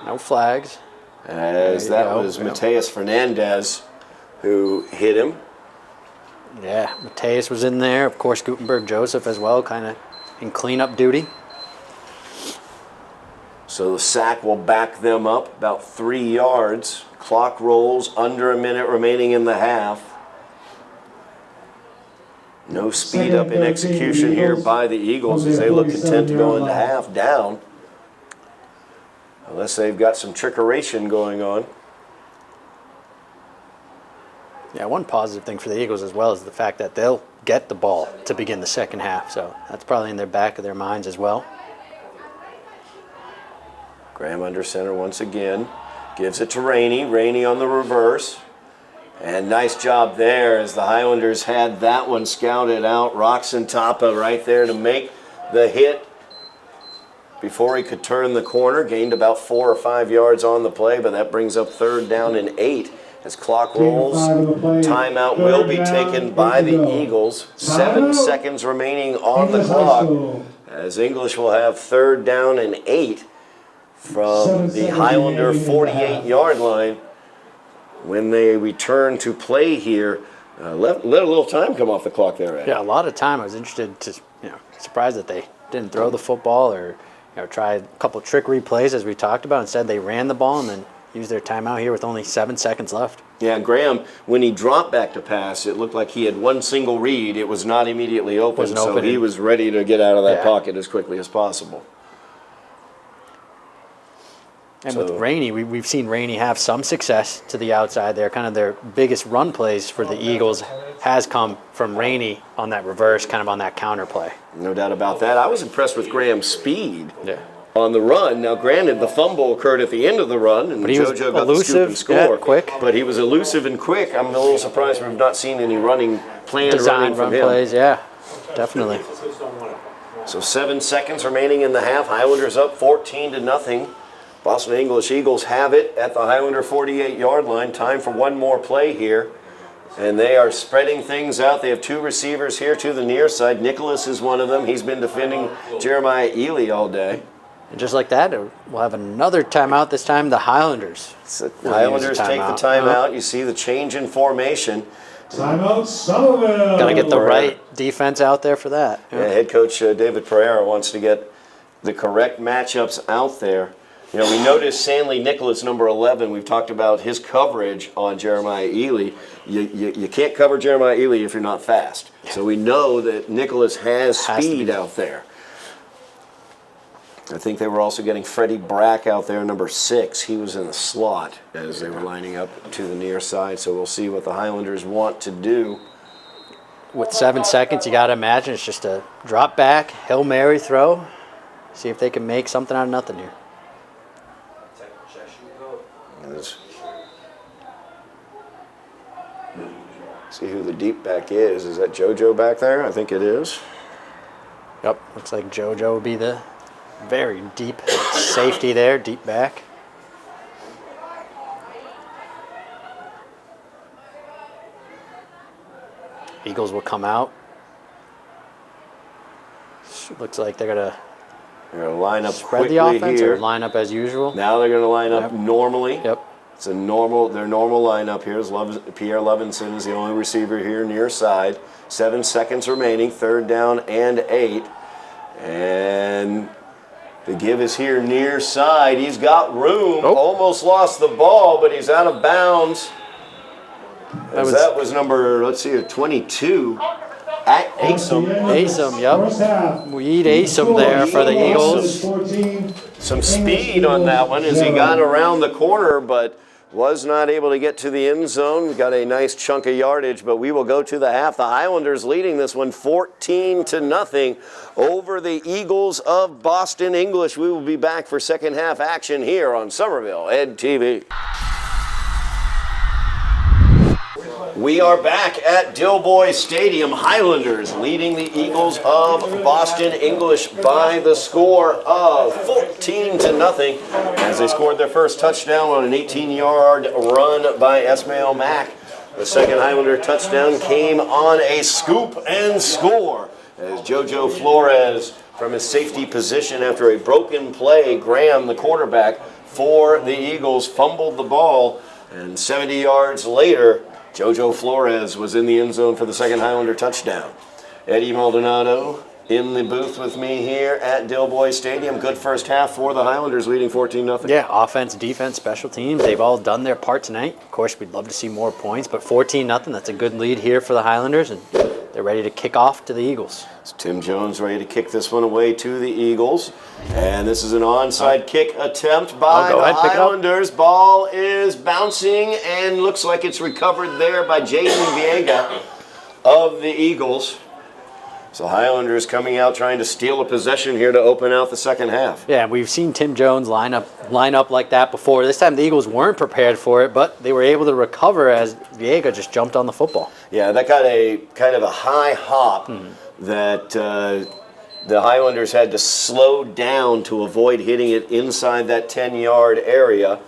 No flags. As There you that go. was Mateus Fernandez who hit him. Yeah, Mateus was in there. Of course, Gutenberg Joseph as well, kind of in cleanup duty. So the sack will back them up about 3 yards. Clock rolls, under a minute remaining in the half. No speed up in execution here by the Eagles as they look content to go into half down. Unless they've got some trickeration going on. Yeah, one positive thing for the Eagles as well is the fact that they'll get the ball to begin the second half. So that's probably in their back of their minds as well. Graham under center once again. Gives it to Rainey. Rainey on the reverse. And nice job there as the Highlanders had that one scouted out. Roxon Tapa right there to make the hit before he could turn the corner. Gained about 4 or 5 yards on the play, but that brings up third down and 8 as clock rolls. Timeout will be taken by the Eagles. 7 seconds remaining on the clock as English will have third down and 8 from the Highlander 48-yard line. When they return to play here, let a little time come off the clock there, Ed. Yeah, a lot of time. I was interested to, surprised that they didn't throw the football or, try a couple trick replays as we talked about. Instead, they ran the ball and then used their timeout here with only 7 seconds left. Yeah, Graham, when he dropped back to pass, it looked like he had one single read. It was not immediately open, so he was ready to get out of that pocket as quickly as possible. And with Rainey, we've seen Rainey have some success to the outside there. Kind of their biggest run plays for the Eagles has come from Rainey on that reverse, kind of on that counter play. No doubt about that. I was impressed with Graham's speed. Yeah. On the run. Now, granted, the fumble occurred at the end of the run, and JoJo got the scoop and score. Yeah, quick. But he was elusive and quick. I'm a little surprised we've not seen any running plan Design running from run him. plays, yeah, definitely. So 7 seconds remaining in the half. Highlanders up 14-0. Boston English Eagles have it at the Highlander 48-yard line. Time for one more play here. And they are spreading things out. They have 2 receivers here to the near side. Nicholas is one of them. He's been defending Jeremiah Ely all day. And just like that, we'll have another timeout, this time the Highlanders. So Highlanders take the timeout. You see the change in formation. Timeout, Somerville. Got to get the right defense out there for that. Yeah, head coach David Pereira wants to get the correct matchups out there. You know, we noticed Sanley Nicholas, number 11. We've talked about his coverage on Jeremiah Ely. You can't cover Jeremiah Ely if you're not fast. So we know that Nicholas has speed out there. I think they were also getting Freddie Brack out there, number 6. He was in the slot as they were lining up to the near side. So we'll see what the Highlanders want to do. With 7 seconds, you got to imagine it's just a drop back, Hail Mary throw. See if they can make something out of nothing here. See who the deep back is. Is that JoJo back there? I think it is. Yep, looks like JoJo will be the very deep safety there, deep back. Eagles will come out. Looks like they're going to line up spread quickly the offense here. Or line up as usual. Now they're going to line up normally. Yep. It's their normal lineup here. Pierre Levinson is the only receiver here near side. 7 seconds remaining, 3rd down and 8. And the give is here near side. He's got room. Almost lost the ball, but he's out of bounds. That was number, let's see, 22. Asom, yep. We need Asom there for the Eagles. Some speed on that one as he got around the corner, but was not able to get to the end zone. Got a nice chunk of yardage, but we will go to the half. The Highlanders leading this one 14-0 over the Eagles of Boston English. We will be back for second half action here on Somerville Ed TV. We are back at Dilboy Stadium. Highlanders leading the Eagles of Boston English by the score of 14-0 as they scored their first touchdown on an 18-yard run by Esmail Mack. The second Highlander touchdown came on a scoop and score as JoJo Flores, from his safety position after a broken play, Graham, the quarterback for the Eagles, fumbled the ball, and 70 yards later, JoJo Flores was in the end zone for the second Highlander touchdown. Eddy Maldonado in the booth with me here at Dilboy Stadium. Good first half for the Highlanders, leading 14-0. Yeah, offense, defense, special teams, they've all done their part tonight. Of course, we'd love to see more points, but 14-0, that's a good lead here for the Highlanders, and they're ready to kick off to the Eagles. So Tim Jones ready to kick this one away to the Eagles. And this is an onside kick attempt by the Highlanders. Ball is bouncing and looks like it's recovered there by Jaden Viega of the Eagles. So Highlanders coming out trying to steal a possession here to open out the second half. Yeah, we've seen Tim Jones line up like that before. This time the Eagles weren't prepared for it, but they were able to recover as Viega just jumped on the football. Yeah, that got a kind of a high hop that the Highlanders had to slow down to avoid hitting it inside that 10-yard area.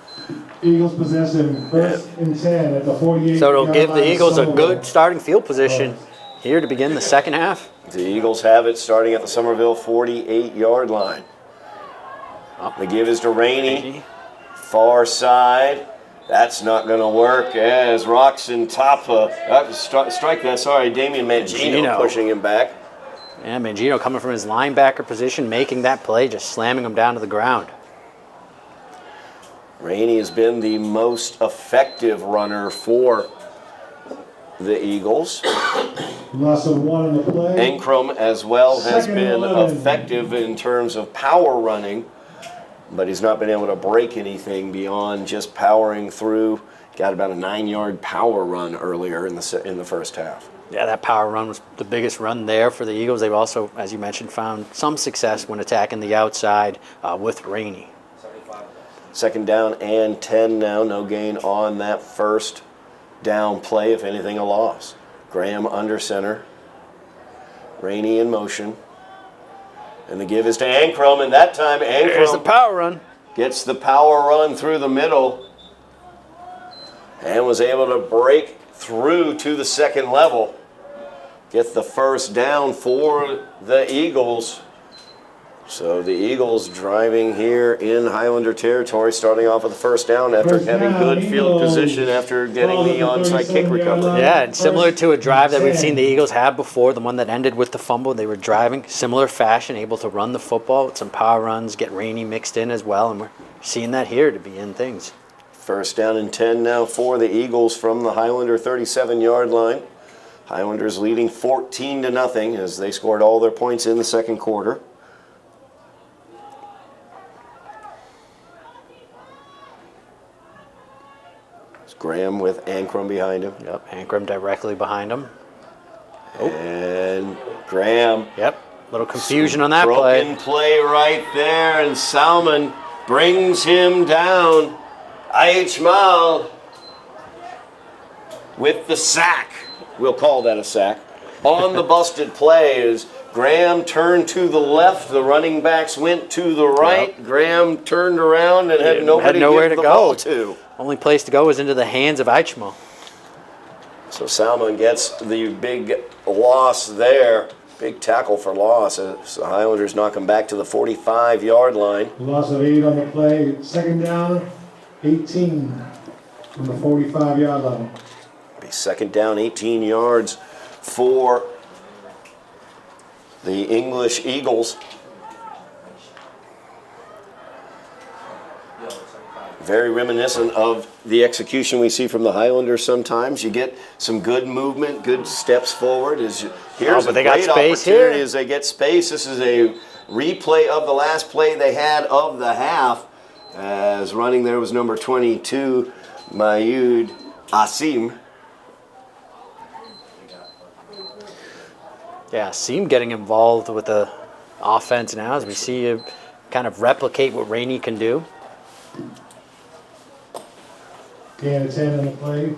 Eagles possession, 1st and 10 at the 48. So it'll give the Eagles a good starting field position here to begin the second half. The Eagles have it starting at the Somerville 48-yard line. The give is to Rainey. Far side. That's not going to work as Roxon Tapa, strike that, sorry, Damian Mangino pushing him back. Yeah, Mangino coming from his linebacker position, making that play, just slamming him down to the ground. Rainey has been the most effective runner for the Eagles. Loss of 1 in the play. Ankrum as well has been effective in terms of power running. but he's not been able to break anything beyond just powering through. Got about a 9-yard power run earlier in the first half. Yeah, that power run was the biggest run there for the Eagles. They've also, as you mentioned, found some success when attacking the outside with Rainey. 2nd down and 10 now. No gain on that first down play. If anything, a loss. Graham under center. Rainey in motion. And the give is to Ankrum, and that time There's the Ankrum power run. gets the power run through the middle and was able to break through to the second level. Get the first down for the Eagles. So the Eagles driving here in Highlander territory, starting off with the first down after having good field position after getting the onside kick recovery. Yeah, and similar to a drive that we've seen the Eagles have before, the one that ended with the fumble, they were driving similar fashion, able to run the football with some power runs, get Rainey mixed in as well, and we're seeing that here to begin things. First down and 10 now for the Eagles from the Highlander 37-yard line. Highlanders leading 14-0 as they scored all their points in the second quarter. Graham with Ankrum behind him. Yep, Ankrum directly behind him. And Graham. Yep, little confusion on that Broken play. play right there, and Salmon brings him down. Mal with the sack. We'll call that a sack. On the busted play is Graham turned to the left. The running backs went to the right. Yep. Graham turned around and had nowhere to give the ball to. Only place to go was into the hands of Eichmal. So Salmon gets the big loss there. Big tackle for loss. So Highlanders knock him back to the 45-yard line. Loss of 8 on the play. 2nd down, 18 from the 45-yard line. Be 2nd down, 18 yards for the English Eagles. Very reminiscent of the execution we see from the Highlanders sometimes. You get some good movement, good steps forward. Here's a great opportunity as they get space. This is a replay of the last play they had of the half. As running there was number 22, Mayud Asim. Yeah, Asim getting involved with the offense now as we see him kind of replicate what Rainey can do. Gain of 10 on the play.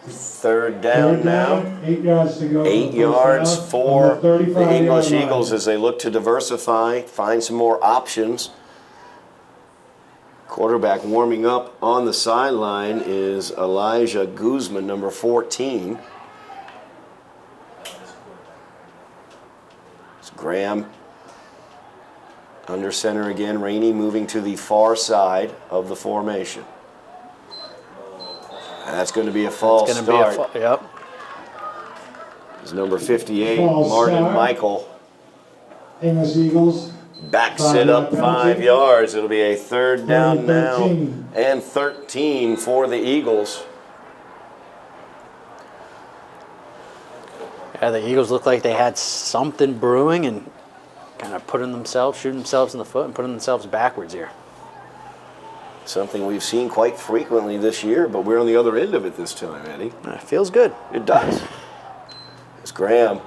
3rd down now. 8 yards to go. 8 yards for the English Eagles as they look to diversify, find some more options. Quarterback warming up on the sideline is Elijah Guzman, number 14. It's Graham under center again. Rainey moving to the far side of the formation. That's going to be a false start. Yep. It's number 58, False Martin start. Michael. English Eagles. Backs it up 5 yards. It'll be a 3rd down now 13. and 13 for the Eagles. Yeah, the Eagles look like they had something brewing and kind of shooting themselves in the foot and putting themselves backwards here. Something we've seen quite frequently this year, but we're on the other end of it this time, Eddie. It feels good. It does. It's Graham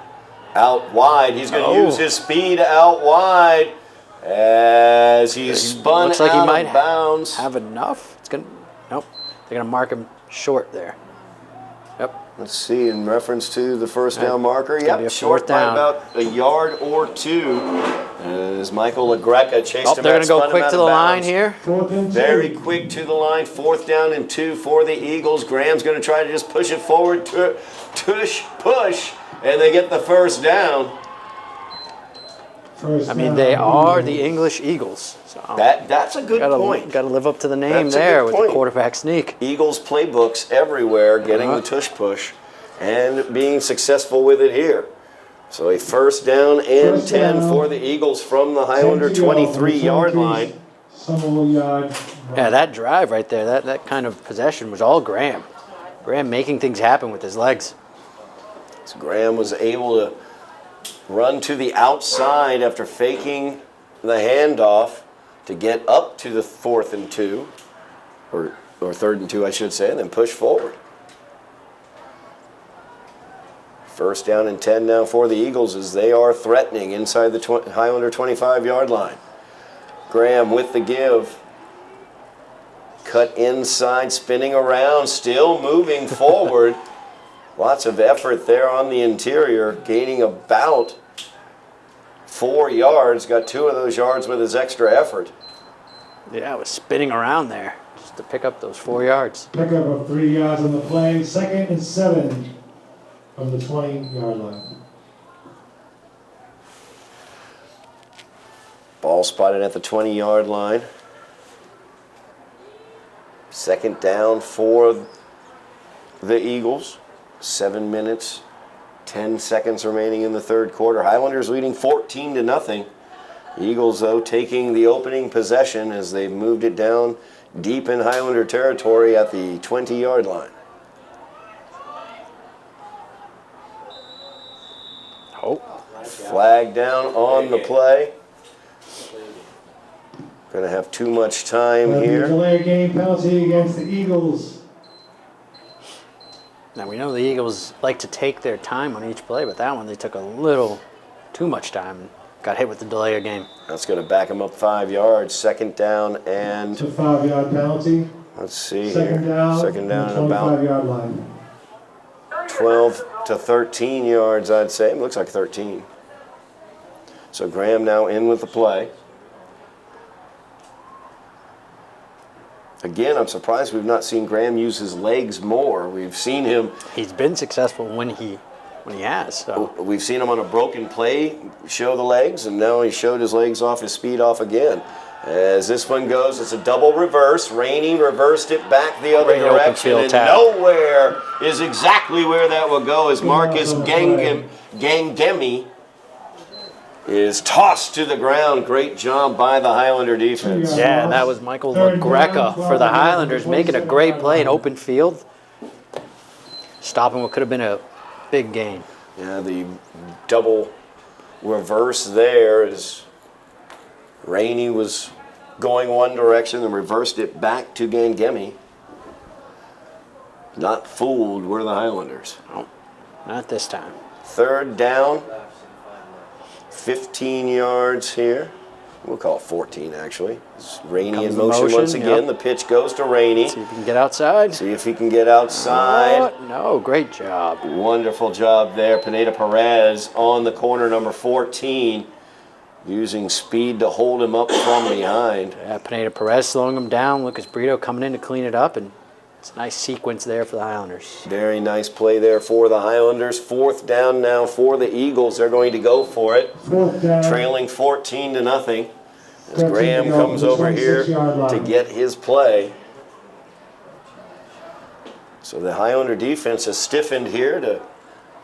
out wide. He's going to use his speed out wide as he's spun Looks like out he might of bounds. have enough. Nope. They're going to mark him short there. Yep. Let's see, in reference to the first down marker. Yep, fourth short down. by about a yard or two. As Michael LaGreca chased him They're out, going to go spun him quick out to of the line bounds. here. 4th and 2. Very quick to the line. 4th down and 2 for the Eagles. Graham's going to try to just push it forward. Push. And they get the first down. First I mean, down. they are the English Eagles. So That's a good point. Got to live up to the name That's a there good with point. the quarterback sneak. Eagles playbooks everywhere, getting the tush push and being successful with it here. So a 1st down and First 10 down. for the Eagles from the Highlander 23-yard line. Somerville yard. Yeah, that drive right there, that kind of possession was all Graham. Graham making things happen with his legs. So Graham was able to run to the outside after faking the handoff. to get up to the 4th and 2, or 3rd and 2, I should say, and then push forward. First down and 10 now for the Eagles as they are threatening inside the Highlander 25-yard line. Graham with the give. Cut inside, spinning around, still moving forward. Lots of effort there on the interior, gaining about 4 yards. Got 2 of those yards with his extra effort. Yeah, it was spinning around there just to pick up those 4 yards. Pickup of 3 yards on the play. 2nd and 7 from the 20-yard line. Ball spotted at the 20-yard line. 2nd down for the Eagles. 7 minutes, 10 seconds remaining in the 3rd quarter. Highlanders leading 14-0. Eagles, though, taking the opening possession as they've moved it down deep in Highlander territory at the 20-yard line. Oh. Flag down on the play. Going to have too much time here. Delay game penalty against the Eagles. Now, we know the Eagles like to take their time on each play, but that one they took a little too much time and got hit with the delay of game. That's going to back them up 5 yards. 2nd down and... It's a 5-yard penalty. Let's see Second here. down. 2nd down and 25-yard about line. 12 to 13 yards, I'd say. It looks like 13. So Graham now in with the play. Again, I'm surprised we've not seen Graham use his legs more. We've seen him. He's been successful when he has. So. We've seen him on a broken play show the legs, and now he showed his legs off, his speed off again. As this one goes, it's a double reverse. Rainey reversed it back the other direction, and nowhere is exactly where that will go as Marcus Gangemi is tossed to the ground. Great job by the Highlander defense. Yeah, and that was Michael LaGreca for the Highlanders making a great play in open field, stopping what could have been a big gain. Yeah, the double reverse there is Rainey was going one direction and reversed it back to Gangemi. Not fooled were the Highlanders. No, not this time. 3rd down, 15 yards here. We'll call it 14, actually. It's Rainey in motion once again. Yep. The pitch goes to Rainey. See if he can get outside. See if he can get outside. Oh, no, great job. Wonderful job there. Pineda Perez on the corner, number 14, using speed to hold him up from behind. Yeah, Pineda Perez slowing him down. Lucas Brito coming in to clean it up, and it's a nice sequence there for the Highlanders. Very nice play there for the Highlanders. 4th down now for the Eagles. They're going to go for it. 4th down. Trailing 14-0. As Graham comes over here to get his play. So the Highlander defense has stiffened here to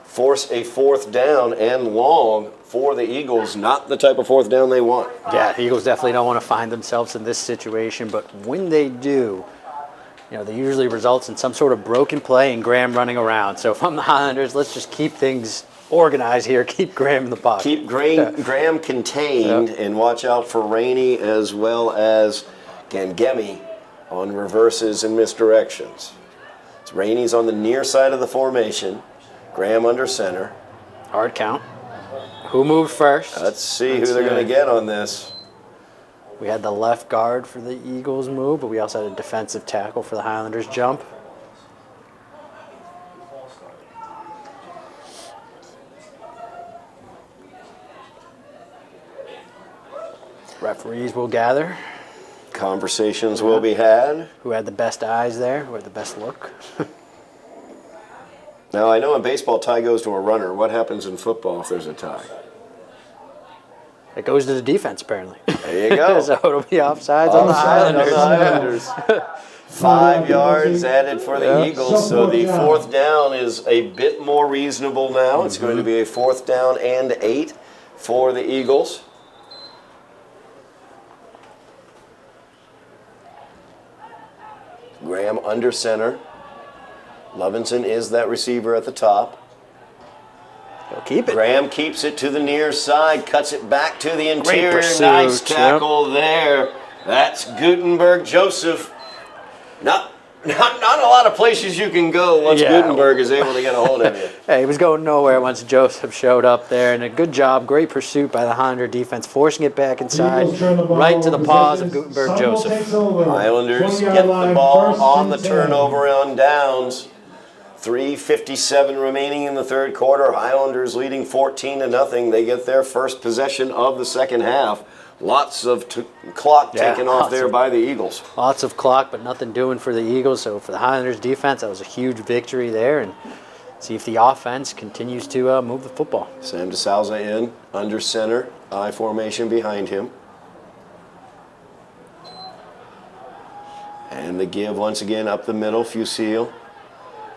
force a 4th down and long for the Eagles. Not the type of 4th down they want. Yeah, the Eagles definitely don't want to find themselves in this situation, but when they do, you know, they usually results in some sort of broken play and Graham running around. So if I'm the Highlanders, let's just keep things organized here. Keep Graham in the pocket. Keep Graham contained, and watch out for Rainey as well as Gangemi on reverses and misdirections. So Rainey's on the near side of the formation. Graham under center. Hard count. Who moved first? Let's see who they're going to get on this. We had the left guard for the Eagles move, but we also had a defensive tackle for the Highlanders jump. Referees will gather. Conversations will be had. Who had the best eyes there? Who had the best look? Now, I know in baseball, tie goes to a runner. What happens in football if there's a tie? It goes to the defense, apparently. There you go. So it'll be offsides on the Highlanders. 5 yards added for the Eagles, so the 4th down is a bit more reasonable now. It's going to be a 4th down and 8 for the Eagles. Graham under center. Levinson is that receiver at the top. He'll keep it. Graham keeps it to the near side, cuts it back to the interior. Great pursuit. Nice tackle there That's Gutenberg Joseph. Not a lot of places you can go once Gutenberg is able to get a hold of you. Hey, he was going nowhere once Joseph showed up there, and a good job, great pursuit by the Highlander defense, forcing it back inside, right to the paws of Gutenberg Joseph. Highlanders get the ball on the turnover on downs. 3:57 remaining in the third quarter. Highlanders leading 14-0. They get their first possession of the second half. Lots of clock taken off there by the Eagles. Lots of clock, but nothing doing for the Eagles. So for the Highlanders defense, that was a huge victory there. And see if the offense continues to move the football. Sam DeSalza in, under center, I formation behind him. And the give once again up the middle, Fusil,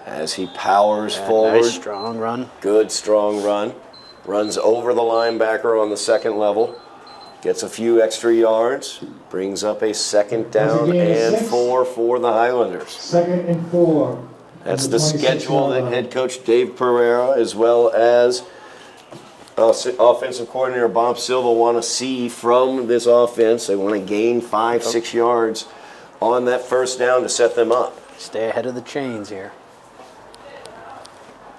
as he powers forward. Nice strong run. Good strong run. Runs over the linebacker on the second level. Gets a few extra yards. Brings up a second down and 4 for the Highlanders. 2nd and 4. That's the schedule that head coach Dave Pereira, as well as offensive coordinator Bob Silva, want to see from this offense. They want to gain 5-6 yards on that first down to set them up. Stay ahead of the chains here.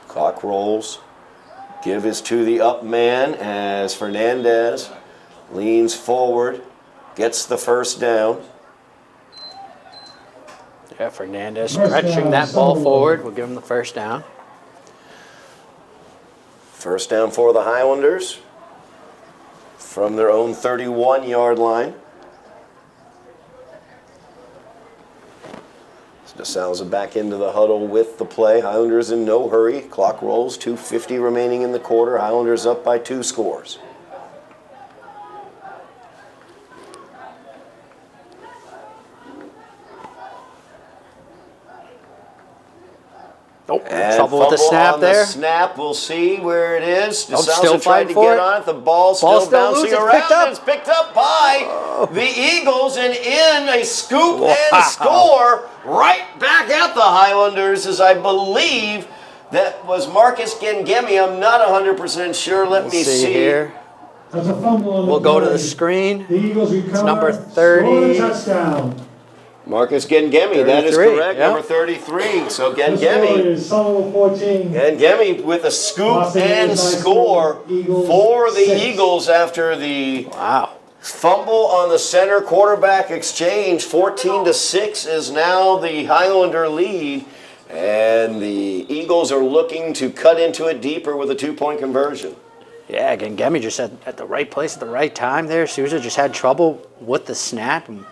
Clock rolls. Give is to the up man as Fernandez leans forward, gets the first down. Yeah, Fernandez stretching that ball forward. We'll give him the first down. First down for the Highlanders from their own 31-yard line. DeSalza back into the huddle with the play. Highlanders in no hurry. Clock rolls. 2:50 remaining in the quarter. Highlanders up by 2 scores. Nope. And Trouble with the snap on there. The snap, we'll see where it is. Still DeSalza tried fighting to for get it. on it. The ball's still bouncing loose. It's around. picked up. It's picked up by the Eagles, and in a scoop and score right back at the Highlanders, as I believe that was Marcus Gengemi. I'm not 100% sure. Let me see. Here. There's a fumble on the We'll go to play. the screen. The Eagles recover. It's number Score 30. the touchdown. Marcus Gengemi, that is 33, correct, yep. number 33. So The score Gengemi. is Somerville 14. Gengemi with a scoop and score for the 6. Eagles after the Wow. fumble on the center quarterback exchange. 14-6 is now the Highlander lead, and the Eagles are looking to cut into it deeper with a 2-point conversion. Yeah, again, Gemi just at the right place at the right time there. Souza just had trouble with the snap, and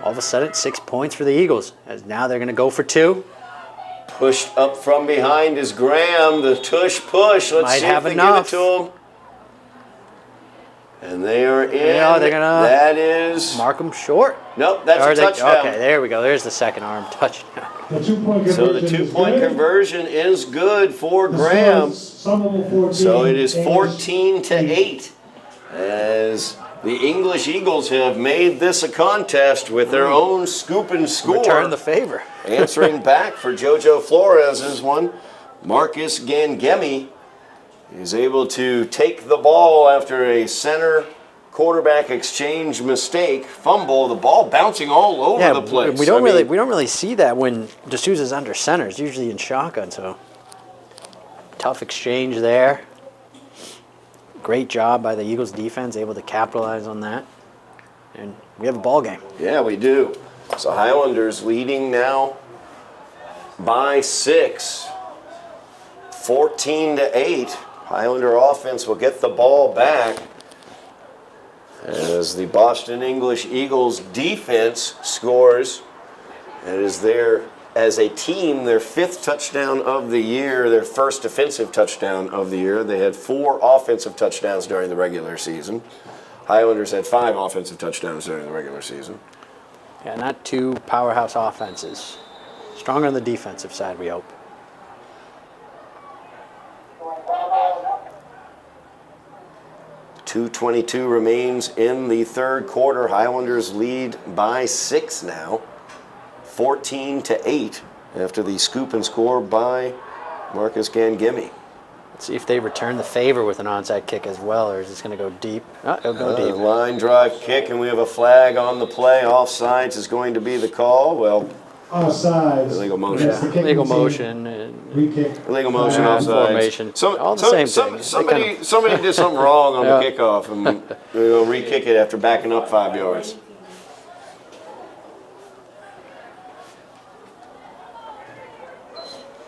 all of a sudden, 6 points for the Eagles. As now they're going to go for 2. Pushed up from behind is Graham. The tush push. Let's see if they give it to him. And they are in. Yeah, they're gonna that is. mark them short. Nope, that's a touchdown. Okay, there we go. There's the second arm touchdown. The 2-point conversion So the 2-point conversion is good for Graham. Somerville 14. So it is 14-8 as the English Eagles have made this a contest with their own scoop and score. Return the favor. Answering back for JoJo Flores is one. Marcus Gengemi is able to take the ball after a center quarterback exchange mistake, fumble, the ball bouncing all over the place. We don't really see that when D'Souza's under center. It's usually in shotgun, so tough exchange there. Great job by the Eagles defense, able to capitalize on that. And we have a ball game. Yeah, we do. So Highlanders leading now by 6, 14-8. Highlander offense will get the ball back as the Boston English Eagles defense scores. It is their, as a team, their 5th touchdown of the year, their first offensive touchdown of the year. They had 4 offensive touchdowns during the regular season. Highlanders had 5 offensive touchdowns during the regular season. Yeah, not 2 powerhouse offenses. Stronger on the defensive side, we hope. .222 remains in the third quarter. Highlanders lead by 6 now, 14-8 after the scoop and score by Marcus Gengemi. Let's see if they return the favor with an onside kick as well, or is this going to go deep? Oh, it'll go deep. Line drive kick, and we have a flag on the play. Offsides is going to be the call. Well, Offsides. illegal motion. Legal motion. And Illegal motion, offsides. Formation. All the same thing. Somebody did something wrong on the kickoff, and we'll re-kick it after backing up 5 yards.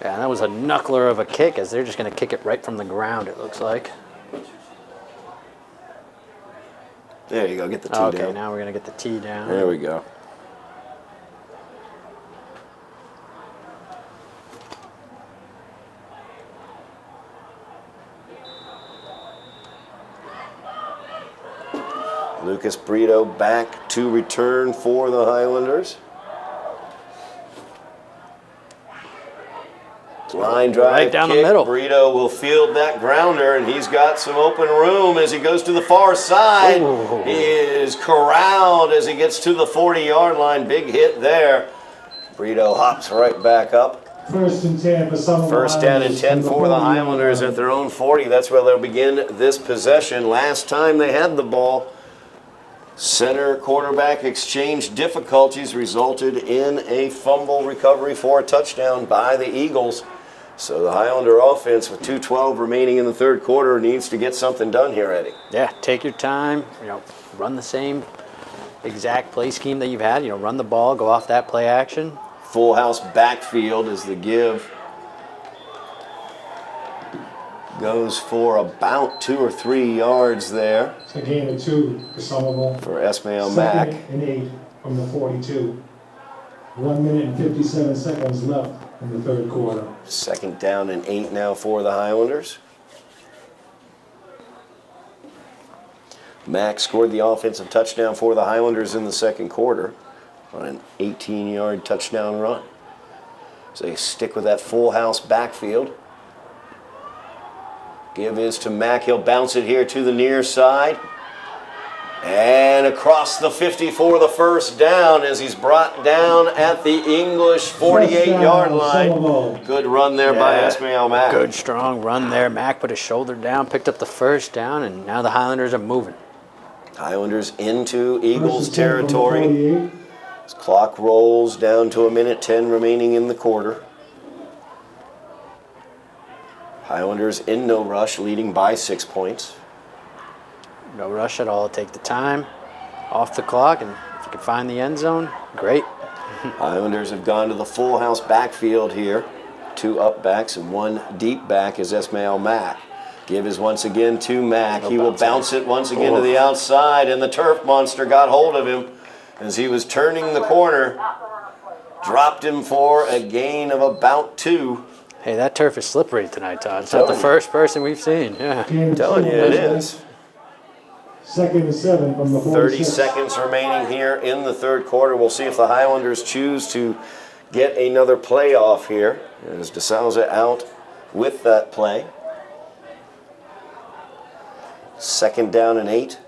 Yeah, that was a knuckler of a kick, as they're just going to kick it right from the ground, it looks like. There you go, get the tee Okay, down. now we're going to get the tee down. There we go. Lucas Brito back to return for the Highlanders. Line drive right down kick. the middle. Brito will field that grounder, and he's got some open room as he goes to the far side. Ooh. He is corralled as he gets to the 40-yard line. Big hit there. Brito hops right back up. First and 10 for Somerville. First down and 10 for the Highlanders at their own 40. That's where they'll begin this possession. Last time they had the ball, center quarterback exchange difficulties resulted in a fumble recovery for a touchdown by the Eagles. So the Highlander offense, with 2:12 remaining in the third quarter, needs to get something done here, Eddie. Yeah, take your time. Run the same exact play scheme that you've had. Run the ball, go off that play action. Full house backfield is the give. Goes for about 2 or 3 yards there. It's a gain of 2 for Somerville. For Ismail Mack. Second and 8 from the 42. 1 minute and 57 seconds left in the third quarter. Second down and 8 now for the Highlanders. Mack scored the offensive touchdown for the Highlanders in the second quarter on an 18-yard touchdown run. So they stick with that full house backfield. Give is to Mack. He'll bounce it here to the near side. And across the 50 for the first down as he's brought down at the English 48-yard line. Good run there by Ismail Mack. Good, strong run there. Mack put his shoulder down, picked up the first down, and now the Highlanders are moving. Highlanders into Eagles territory. As clock rolls down to 1:10 remaining in the quarter. Highlanders in no rush, leading by 6 points. No rush at all. Take the time off the clock, and if you can find the end zone, great. Highlanders have gone to the full house backfield here. 2 up backs and 1 deep back is Ismail Mack. Give is once again to Mack. He will bounce it once again to the outside, and the turf monster got hold of him as he was turning the corner. Dropped him for a gain of about 2. Hey, that turf is slippery tonight, Todd. It's not the first person we've seen. Yeah. I'm telling you, it is. Second and 7 from the 46. 30 seconds remaining here in the third quarter. We'll see if the Highlanders choose to get another play off here. As DeSouza out with that play. Second down and 8.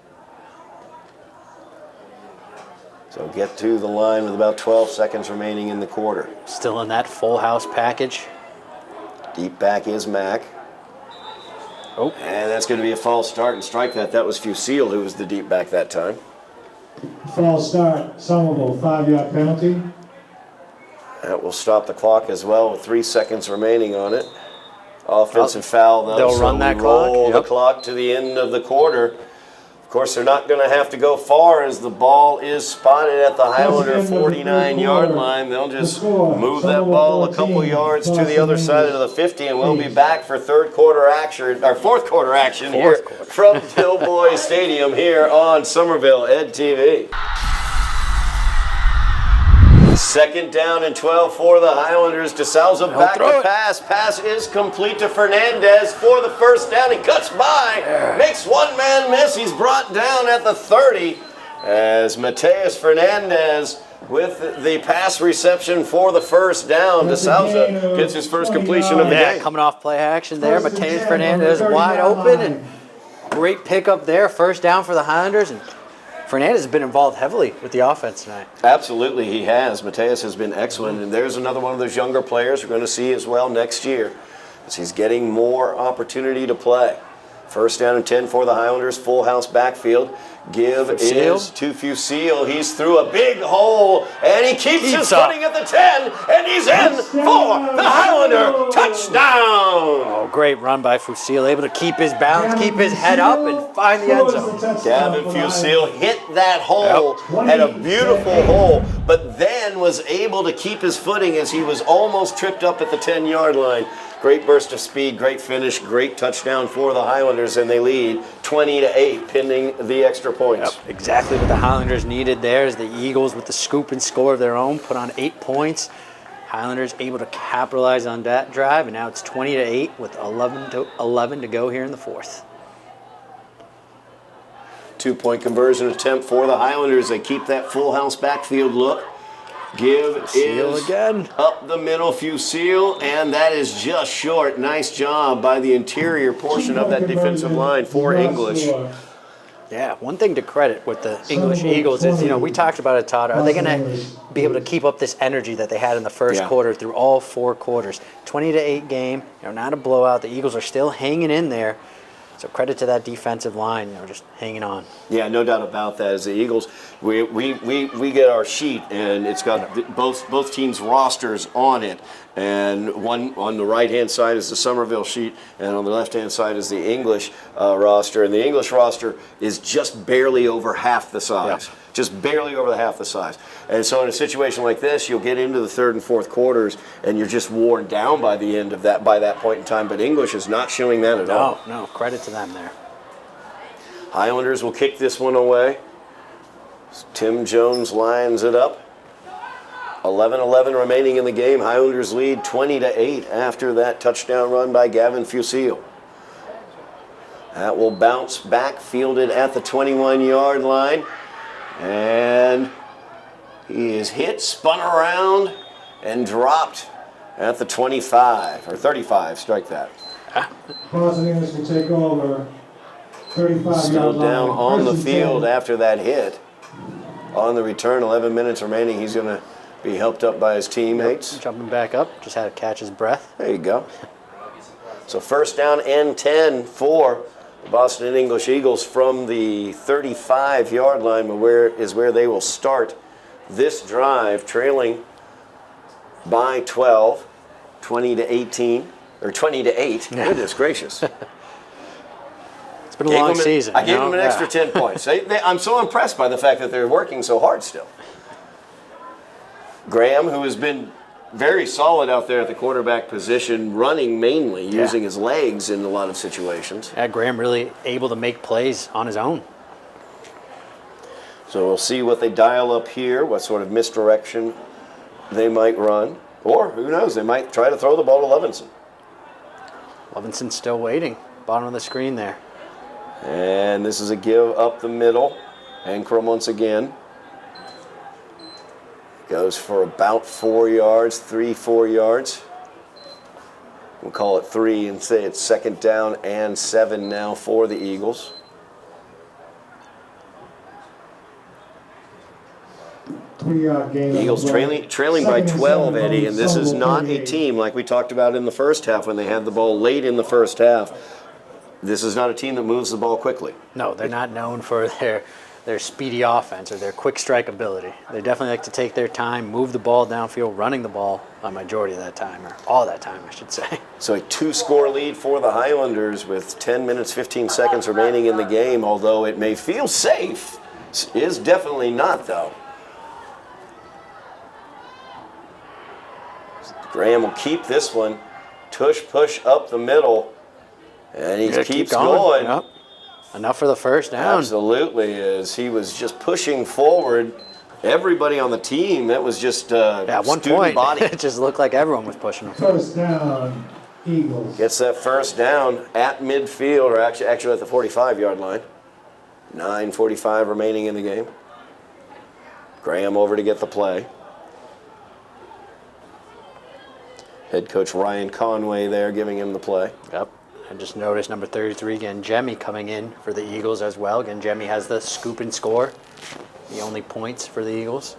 So get to the line with about 12 seconds remaining in the quarter. Still in that full house package. Deep back is Mack. Oh. And that's going to be a false start and strike that. That was Fusil who was the deep back that time. False start. Somerville, 5-yard penalty. That will stop the clock as well with 3 seconds remaining on it. Offensive foul, though. They'll run that clock. Roll the clock to the end of the quarter. Of course, they're not going to have to go far as the ball is spotted at the Highlander 49-yard line. They'll just move that ball a couple yards to the other side of the 50, and we'll be back for fourth quarter action here from Tilboy Stadium here on Somerville Ed TV. Second down and 12 for the Highlanders. DeSouza back to pass. Pass is complete to Fernandez for the first down. He cuts by, makes one man miss. He's brought down at the 30 as Mateus Fernandez with the pass reception for the first down. DeSouza gets his first completion of the game. Coming off play action there. Mateus Fernandez wide open, and great pickup there. First down for the Highlanders. And Fernandez has been involved heavily with the offense tonight. Absolutely, he has. Mateus has been excellent, and there's another one of those younger players we're going to see as well next year as he's getting more opportunity to play. First down and 10 for the Highlanders, full house backfield. Give is to Fusil. He's through a big hole, and he keeps his footing at the 10, and he's in for the Highlander touchdown. Oh, great run by Fusil, able to keep his balance, keep his head up, and find the end zone. Gavin Fusil hit that hole, had a beautiful hole, but then was able to keep his footing as he was almost tripped up at the 10-yard line. Great burst of speed, great finish, great touchdown for the Highlanders, and they lead 20-8, pending the extra points. Yep, exactly what the Highlanders needed there is the Eagles with the scoop and score of their own, put on 8 points. Highlanders able to capitalize on that drive, and now it's 20-8 with 11 to go here in the fourth. 2-point conversion attempt for the Highlanders. They keep that full house backfield look. Give is again up the middle, Fusil, and that is just short. Nice job by the interior portion of that defensive line for English. Yeah, one thing to credit with the English Eagles is, we talked about it, Todd. Are they going to be able to keep up this energy that they had in the first quarter through all 4 quarters? 20-8 game, not a blowout. The Eagles are still hanging in there. So credit to that defensive line, just hanging on. Yeah, no doubt about that. As the Eagles, we get our sheet, and it's got both teams' rosters on it. And one on the right-hand side is the Somerville sheet, and on the left-hand side is the English roster. And the English roster is just barely over half the size. Yeah. Just barely over half the size. And so in a situation like this, you'll get into the third and fourth quarters, and you're just worn down by the end of that, by that point in time. But English is not showing that at all. No, credit to them there. Highlanders will kick this one away. Tim Jones lines it up. 11-11 remaining in the game. Highlanders lead 20-8 after that touchdown run by Gavin Fusil. That will bounce back, fielded at the 21-yard line. And he is hit, spun around, and dropped at the 25, or 35, strike that. Boston English will take over. 35 Still down on the field after that hit. On the return, 11 minutes remaining. He's going to be helped up by his teammates. Jumping back up, just had to catch his breath. There you go. So first down and 10 for the Boston English Eagles from the 35-yard line, where they will start this drive, trailing by 12, 20-18, or 20-8. Goodness gracious. It's been a long season. I gave them an extra 10 points. I'm so impressed by the fact that they're working so hard still. Graham, who has been very solid out there at the quarterback position, running mainly, using his legs in a lot of situations. Yeah, Graham really able to make plays on his own. So we'll see what they dial up here, what sort of misdirection they might run. Or, who knows, they might try to throw the ball to Levinson. Levinson's still waiting. Bottom of the screen there. And this is a give up the middle. Ankrum once again. Goes for about 4 yards, 4 yards. We'll call it 3 and say it's second down and 7 now for the Eagles. Eagles trailing by 12, Eddie, and this is not a team like we talked about in the first half when they had the ball late in the first half. This is not a team that moves the ball quickly. No, they're not known for their speedy offense or their quick strike ability. They definitely like to take their time, move the ball downfield, running the ball a majority of that time, or all that time, I should say. So a 2-score lead for the Highlanders with 10 minutes, 15 seconds remaining in the game, although it may feel safe, is definitely not, though. Graham will keep this one. Push up the middle, and he keeps going. Yep. Enough for the first down. Absolutely, as he was just pushing forward. Everybody on the team, that was just at one point, body. It just looked like everyone was pushing him. First down, Eagles. Gets that first down at midfield, or actually at the 45-yard line. 9:45 remaining in the game. Graham over to get the play. Head coach Ryan Conway there giving him the play. Yep. I just noticed number 33 again, Jemmy coming in for the Eagles as well. Again, Jemmy has the scoop and score. The only points for the Eagles.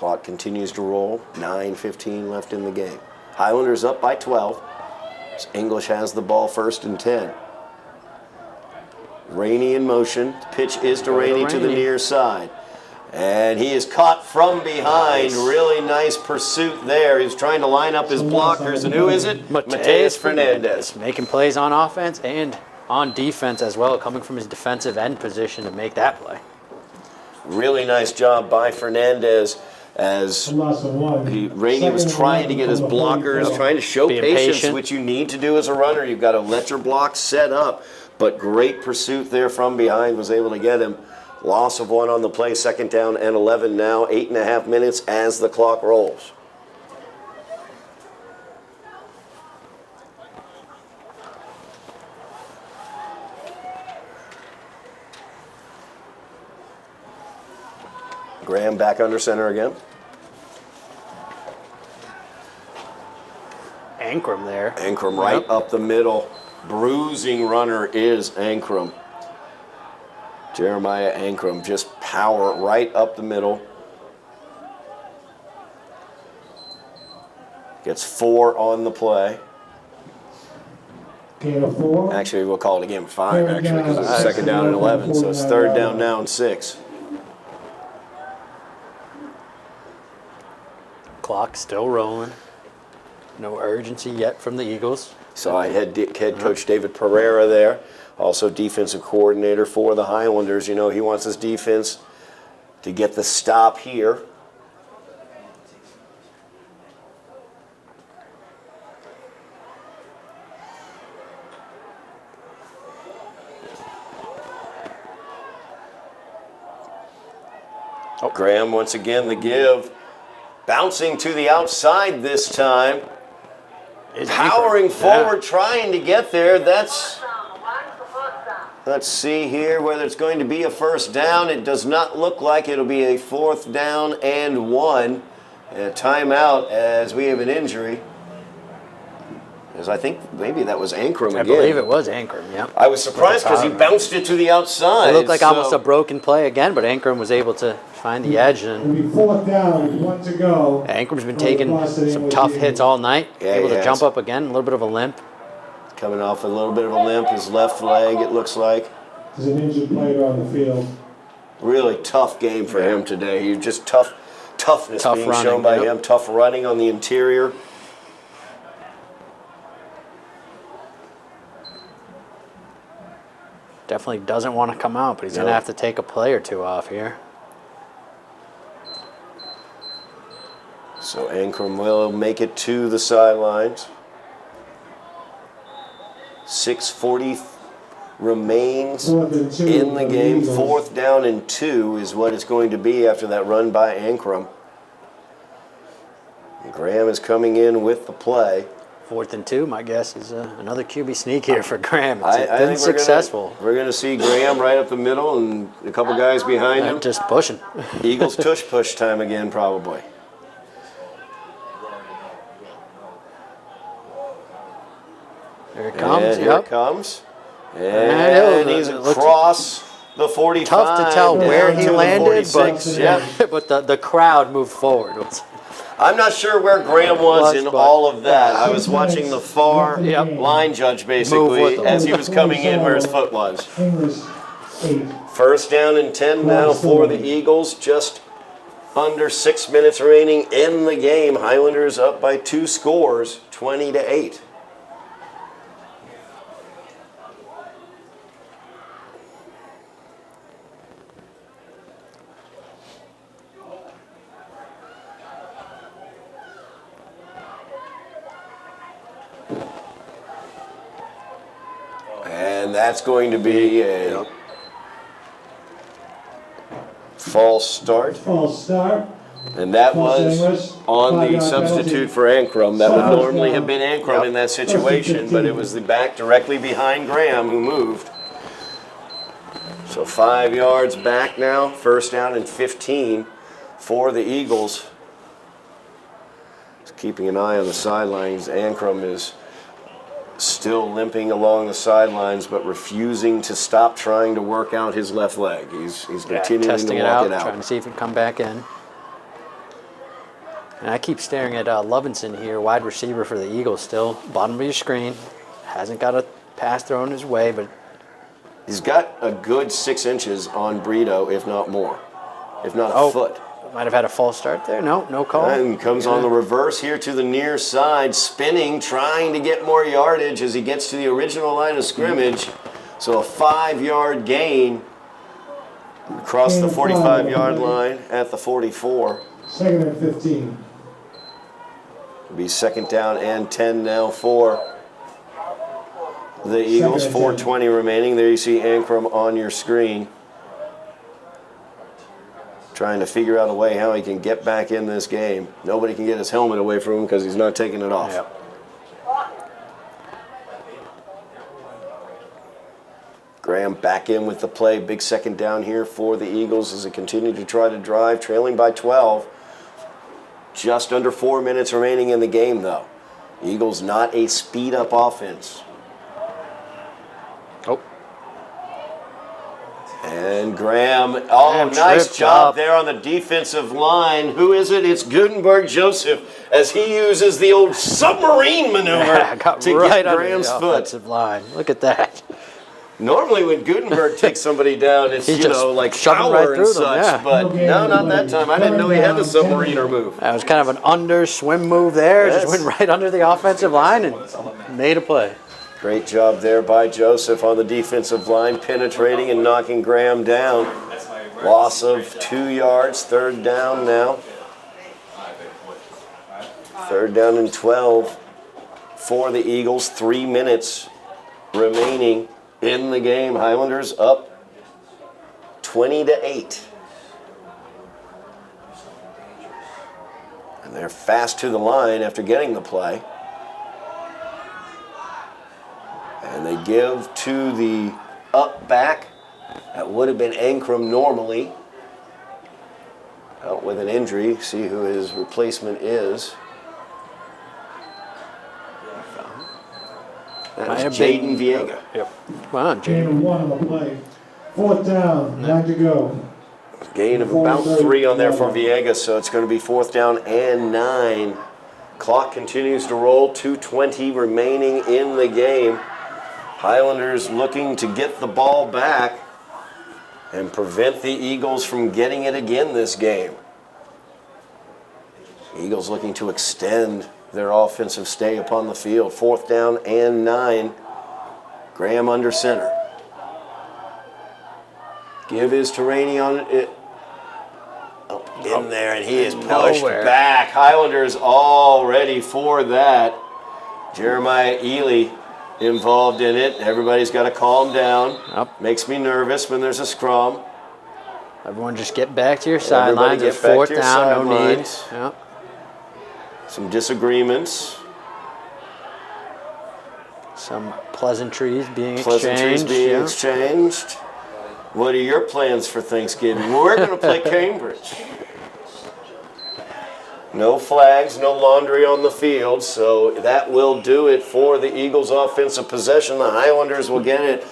Clock continues to roll. 9:15 left in the game. Highlanders up by 12. English has the ball 1st and 10. Rainey in motion. The pitch is to Rainey to the near side. And he is caught from behind. Really nice pursuit there. He's trying to line up his blockers. And who is it? Mateus Fernandez. Making plays on offense and on defense as well, coming from his defensive end position to make that play. Really nice job by Fernandez as Rainey was trying to get his blockers, trying to show patience, which you need to do as a runner. You've got to let your block set up. But great pursuit there from behind, was able to get him. Loss of 1 on the play, 2nd down and 11 now, 8.5 minutes as the clock rolls. Graham back under center again. Ankrum there. Ankrum right up the middle. Bruising runner is Ankrum. Jeremiah Ankrum, just power right up the middle. Gets 4 on the play. Gain of 4. Actually, we'll call it a game of 5, actually, because it's 2nd down and 11, so it's 3rd down now and 6. Clock still rolling. No urgency yet from the Eagles. So I had head coach David Pereira there, also defensive coordinator for the Highlanders. You know, he wants his defense to get the stop here. Graham once again the give. Bouncing to the outside this time. Powering forward, trying to get there. Let's see here whether it's going to be a 1st down. It does not look like it'll be a 4th down and 1. And a timeout as we have an injury. As I think maybe that was Ankrum again. I believe it was Ankrum, yeah. I was surprised because he bounced it to the outside. It looked like almost a broken play again, but Ankrum was able to find the edge. And It'll be 4th down, 1 to go. Ankram's been taking some tough hits all night. Yeah, able to jump up again, a little bit of a limp. Coming off a little bit of a limp, his left leg, it looks like. There's an injured player on the field. Really tough game for him today. He just toughness being running, shown by him. Tough running on the interior. Definitely doesn't want to come out, but he's going to have to take a play or 2 off here. So Ankrum will make it to the sidelines. 6:40 remains in the game. 4th down and 2 is what it's going to be after that run by Ankrum. Graham is coming in with the play. 4th and 2, my guess is another QB sneak here for Graham. I It's been think successful. We're going to see Graham right up the middle and a couple guys behind him. Just pushing. Eagles tush push time again, probably. There it comes. And here it comes. And he's across the 45. Tough to tell where he landed, but, but the crowd moved forward. I'm not sure where Graham was in all of that. I was watching the far line judge, basically, as he was coming in where his foot was. 1st down and 10 now for the Eagles. Just under 6 minutes remaining in the game. Highlanders up by 2 scores, 20-8. And that's going to be a false start. False start. And that was on the substitute for Ankrum. That would normally have been Ankrum in that situation, but it was the back directly behind Graham who moved. So 5 yards back now, 1st down and 15 for the Eagles. Just keeping an eye on the sidelines. Ankrum is still limping along the sidelines, but refusing to stop trying to work out his left leg. He's continuing testing to walk it out. Trying to see if it can come back in. And I keep staring at Lovinson here, wide receiver for the Eagles still. Bottom of your screen. Hasn't got a pass thrown his way, but he's got a good 6 inches on Brito, if not more. If not a foot. Might have had a false start there. No call. And comes on the reverse here to the near side, spinning, trying to get more yardage as he gets to the original line of scrimmage. So a 5-yard gain across the 45-yard line at the 44. Second and 15. It'll be 2nd down and 10 now for the Eagles. 4:20 remaining. There you see Ankrum on your screen. Trying to figure out a way how he can get back in this game. Nobody can get his helmet away from him because he's not taking it off. Yep. Graham back in with the play. Big 2nd down here for the Eagles as they continue to try to drive, trailing by 12. Just under 4 minutes remaining in the game, though. Eagles not a speed-up offense. Oh. And Graham, Graham nice job up there on the defensive line. Who is it? It's Gutenberg Joseph as he uses the old submarine maneuver to right get Graham's under the foot. offensive line. Look at that. Normally when Gutenberg takes somebody down, it's, He's like shoving power right and through them, such. yeah. But no, not that time. I didn't know he had the submariner move. That was kind of an under swim move there. Yes. Just went right under the offensive line and made a play. Great job there by Joseph on the defensive line, penetrating and knocking Graham down. Loss of 2 yards, 3rd down now. 3rd down and 12 for the Eagles. 3 minutes remaining in the game. Highlanders up 20-8. And they're fast to the line after getting the play. And they give to the up back. That would have been Ankrum normally. Out with an injury. See who his replacement is. That was Jaden Viega. Yep. Wow, Gain of Jaden. 1 on the play. 4th down, 9 to go. Gain of about 3 on there for Viega, so it's going to be 4th down and 9. Clock continues to roll. 2:20 remaining in the game. Highlanders looking to get the ball back and prevent the Eagles from getting it again this game. Eagles looking to extend their offensive stay upon the field. 4th down and 9. Graham under center. Give is to Rainey on it. Up in there, and he is pushed back. Highlanders all ready for that. Jeremiah Ely involved in it. Everybody's got to calm down. Yep. Makes me nervous when there's a scrum. Everyone just get back to your sidelines. It's get back 4th to your down, no need. sidelines. Yep. Some disagreements. Some pleasantries being Pleasantries exchanged. being yeah. exchanged. What are your plans for Thanksgiving? We're going to play Cambridge. No flags, no laundry on the field, so that will do it for the Eagles' offensive possession. The Highlanders will get it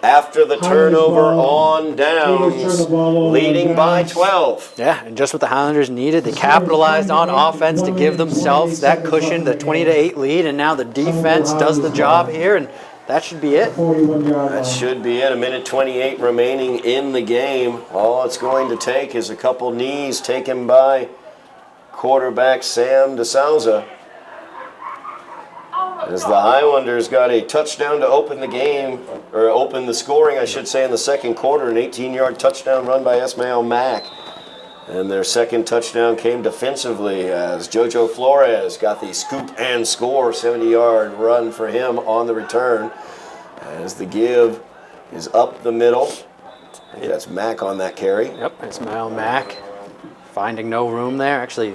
after the turnover on downs, leading by 12. Yeah, and just what the Highlanders needed. They capitalized on offense to give themselves that cushion, the 20-8 lead, and now the defense does the job here, and that should be it. 41-yard That should be it. 1:28 remaining in the game. All it's going to take is a couple knees taken by quarterback Sam DeSouza. As the Highlanders got a touchdown to open the game, or open the scoring, I should say, in the 2nd quarter, an 18-yard touchdown run by Ismail Mack. And their 2nd touchdown came defensively as JoJo Flores got the scoop and score, 70-yard run for him on the return. As the give is up the middle. I think that's Mack on that carry. Yep, Ismail Mack finding no room there. Actually,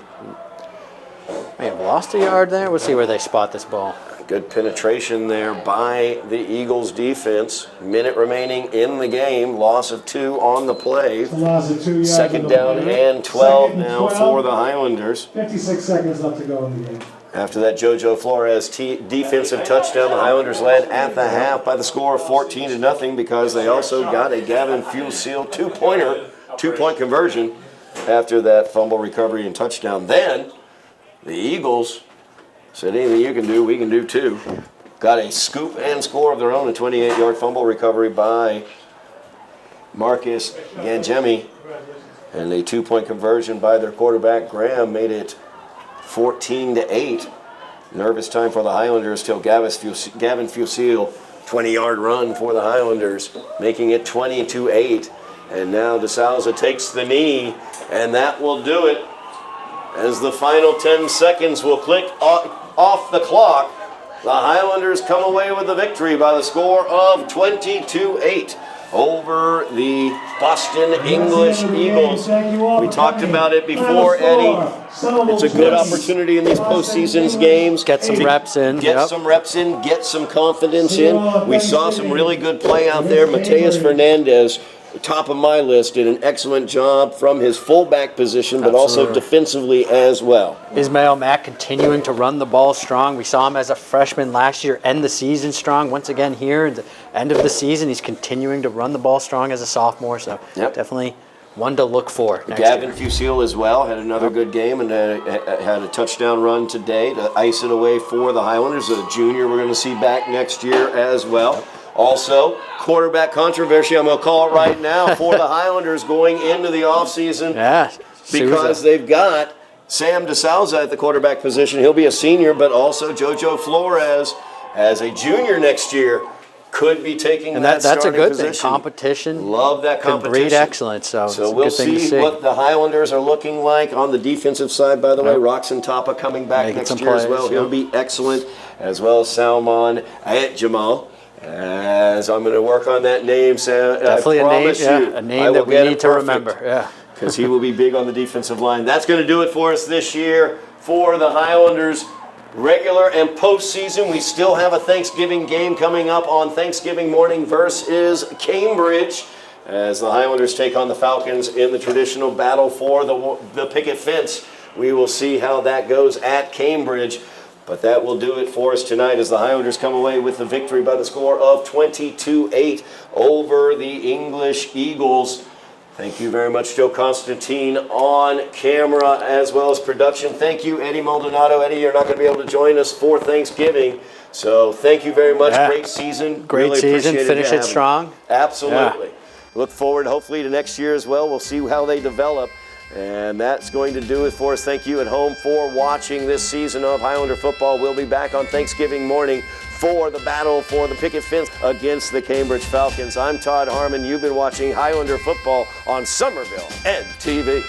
may have lost a yard there. We'll see where they spot this ball. Good penetration there by the Eagles defense. Minute remaining in the game. Loss of 2 on the play. Loss of 2 yards. 2nd down and 12 now for the Highlanders. 56 seconds left to go in the game. After that JoJo Flores defensive touchdown, the Highlanders led at the half by the score of 14-0 because they also got a Gavin Fusil two-point conversion after that fumble recovery and touchdown. Then The Eagles said anything you can do, we can do too. Got a scoop and score of their own, a 28-yard fumble recovery by Marcus Gangemi. And a 2-point conversion by their quarterback, Graham, made it 14-8. Nervous time for the Highlanders till Gavin Fusil, 20-yard run for the Highlanders, making it 20-8. And now DeSalza takes the knee, and that will do it. As the final 10 seconds will click off the clock, the Highlanders come away with the victory by the score of 22-8 over the Boston English Eagles. We talked about it before, Eddie. It's a good opportunity in these postseason games. Get some reps in. Get some reps in, get some confidence in. We saw some really good play out there. Mateus Fernandez, top of my list, did an excellent job from his fullback position, but also defensively as well. Ismail Mack continuing to run the ball strong. We saw him as a freshman last year end the season strong. Once again here at the end of the season, he's continuing to run the ball strong as a sophomore. So definitely one to look for next Gavin year. Fusil as well had another good game and had a touchdown run today to ice it away for the Highlanders. A junior we're going to see back next year as well. Also, quarterback controversy, I'm going to call it right now, for the Highlanders going into the offseason. Yeah, because they've got Sam DeSalza at the quarterback position. He'll be a senior, but also JoJo Flores as a junior next year could be taking that that's starting a good position. thing. Competition. Love that Can competition. breed excellence. So it's a we'll good thing to see. what the Highlanders are looking like on the defensive side. By the way, Roxon Tapa coming back Making next some year as plays, well. He'll be excellent, as well as Salman Jamal. As I'm going to work on that name, Sam. Definitely I promise a name that we need to remember. Yeah, because he will be big on the defensive line. That's going to do it for us this year for the Highlanders. Regular and postseason, we still have a Thanksgiving game coming up on Thanksgiving morning versus Cambridge, as the Highlanders take on the Falcons in the traditional battle for the picket fence. We will see how that goes at Cambridge. But that will do it for us tonight as the Highlanders come away with the victory by the score of 22-8 over the English Eagles. Thank you very much, Joe Constantine, on camera as well as production. Thank you, Eddy Maldonado. Eddie, you're not going to be able to join us for Thanksgiving. So thank you very much. Yeah. Great season. Great really season. Finish it strong. Absolutely. Yeah. Look forward, hopefully, to next year as well. We'll see how they develop. And that's going to do it for us. Thank you at home for watching this season of Highlander football. We'll be back on Thanksgiving morning for the battle for the picket fence against the Cambridge Falcons. I'm Todd Harmon. You've been watching Highlander football on Somerville NTV.